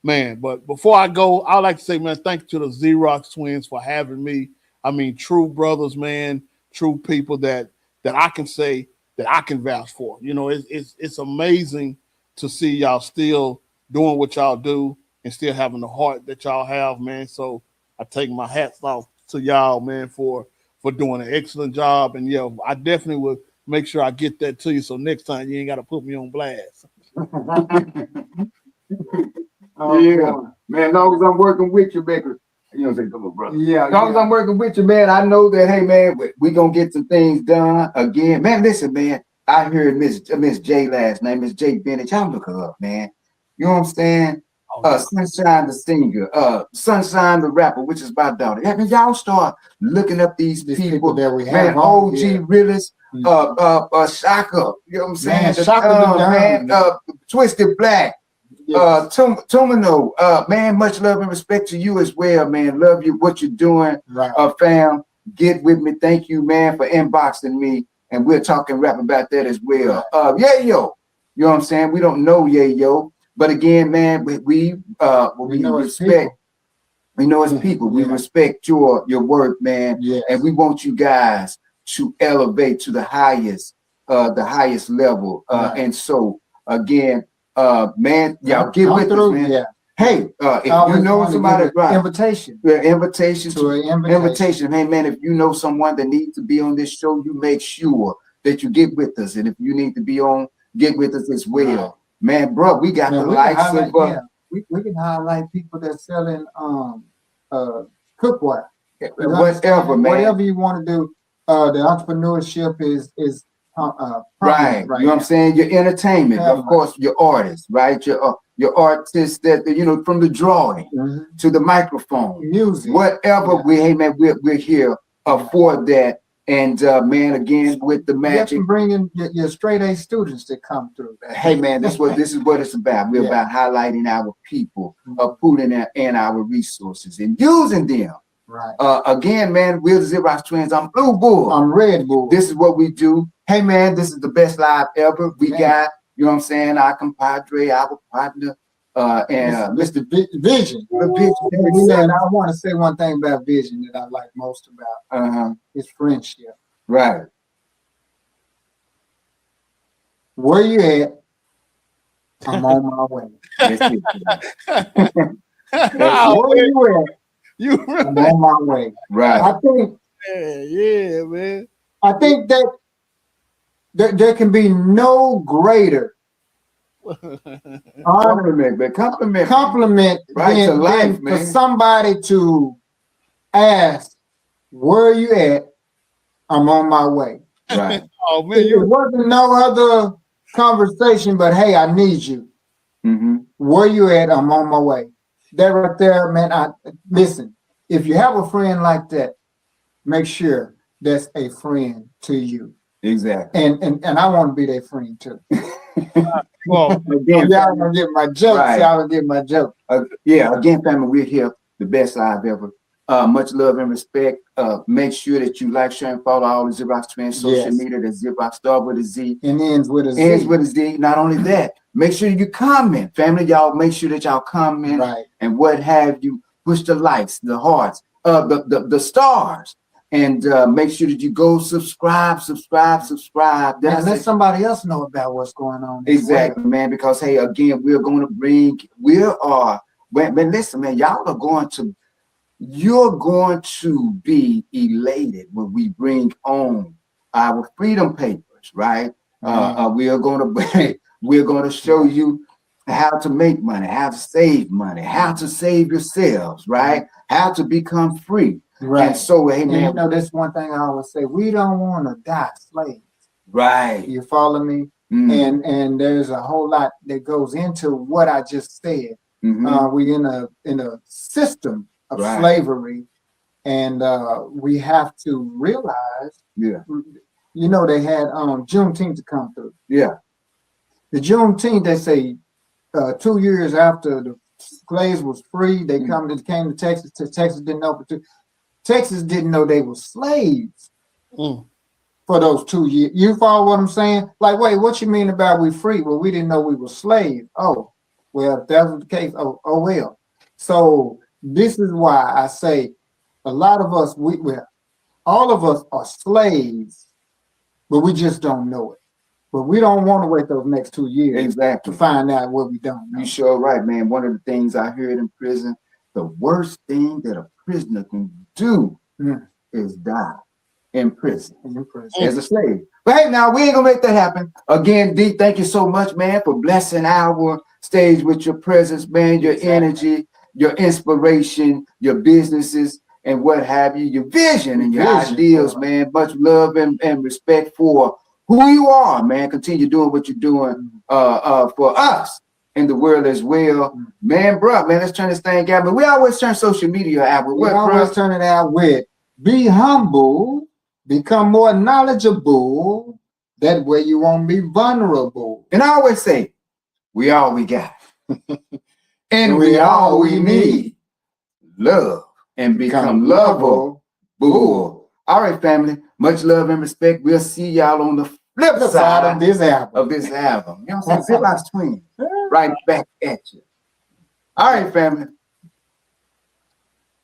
Man, but before I go, I'd like to say, man, thank you to the Xerox twins for having me. I mean, true brothers, man, true people that I can say that I can vouch for. You know, it's amazing to see y'all still doing what y'all do and still having the heart that y'all have, man. So I take my hats off to y'all, man, for doing an excellent job. And yeah, I definitely will make sure I get that to you. So next time you ain't got to put me on blast. Yeah, man. As long as I'm working with you, Baker, you know, say, come on, brother. Yeah. As long as I'm working with you, man, I know that. Hey, man, we gonna get some things done again, man. Listen, man. I heard Miss J last night, Miss J Bennett. Y'all look her up, man. You know what I'm saying? Sunshine the singer, Sunshine the rapper, which is my daughter. I mean, y'all start looking up these people that we have, man. OG Realist, Shaka. You know what I'm saying? Man, Shaka, man, Twisted Black. Yes. Tumino, man, much love and respect to you as well, man. Love you, what you're doing, right. Fam. Get with me. Thank you, man, for inboxing me, and we're talking rap about that as well. Right. Yeah, yo, you know what I'm saying? We don't know, yeah, yo, but again, man, we know respect. We know as people, we respect your work, man, and we want you guys to elevate to the highest level. Right. And so again. Man, y'all get with us, man. Yeah. Hey, if you know somebody, right? Invitation. Invitation. Hey, man, if you know someone that needs to be on this show, you make sure that you get with us. And if you need to be on, get with us as well. Right. Man, bro, we got the likes of we can highlight people that's selling cookware. Whatever, man. Whatever you want to do. The entrepreneurship is right. You know what I'm saying? Your entertainment, of course, your artists, right? Your artists that, you know, from the drawing to the microphone, music, whatever. Hey man, we're here for that. And man, again, with the magic, you have to bring in your straight A students that come through. Hey man, this is what it's about. We're about highlighting our people, pooling in our resources and using them. Right. Again, man, we're the Xerox twins. I'm Blue Bull. I'm Red Bull. This is what we do. Hey man, this is the best live ever. We got, you know what I'm saying, our compadre, our partner, and Mr. Vision. And I want to say one thing about Vision that I like most about his friendship. Right. Where you at? I'm on my way. Where you at? I'm on my way. Right. I think. Yeah, man. I think that there can be no greater compliment right to life, man. For somebody to ask, "Where are you at?" I'm on my way. Right. Oh man, there wasn't no other conversation, but hey, I need you. Where you at? I'm on my way. That right there, man. Listen. If you have a friend like that, make sure that's a friend to you. Exactly. And I want to be their friend too. Well, Again, y'all gonna get my jokes. Right. Y'all gonna get my joke. Yeah, again, family, we're here, the best live ever. Much love and respect. Make sure that you like, share, and follow all the Xerox Twins social media. That's Xerox start with a Z. And ends with a Z. Ends with a Z. Not only that, make sure you comment, family. Y'all make sure that y'all comment and what have you. Push the likes, the hearts, the stars, and make sure that you go subscribe. And let somebody else know about what's going on. Exactly, man. Because hey, again, we're going to bring. Listen, man. You're going to be elated when we bring on our freedom papers, right? We're going to show you how to make money, how to save money, how to save yourselves, right? How to become free. Right. And so, hey, man, you know, that's one thing I always say. We don't want to die slaves. Right. You follow me? And there's a whole lot that goes into what I just said. We in a system of slavery, and we have to realize. You know, they had Juneteenth to come through. The Juneteenth, they say 2 years after the slaves was free, they came to Texas. Texas didn't know. Texas didn't know they were slaves for those 2 years. You follow what I'm saying? Like, wait, what you mean about we free? Well, we didn't know we were slaves. Oh, well, if that was the case, oh well. So this is why I say a lot of us, all of us are slaves, but we just don't know it. But we don't want to wait those next 2 years to find out what we don't know. You sure right, man. One of the things I heard in prison, the worst thing that a prisoner can do is die in prison as a slave. But hey, now we ain't gonna make that happen. Again, D, thank you so much, man, for blessing our stage with your presence, man, your energy, your inspiration, your businesses, and what have you, your vision and your ideals, man. Much love and respect for who you are, man. Continue doing what you're doing for us in the world as well. Man, bro, man, let's turn this thing out. But we always turn social media out. We always turn it out with be humble, become more knowledgeable. That way you won't be vulnerable. And I always say, we all we got. And we all we need. Love and become lovable. All right, family. Much love and respect. We'll see y'all on the flip side of this album. You know what I'm saying? Xerox Twins. Right back at you. All right, family.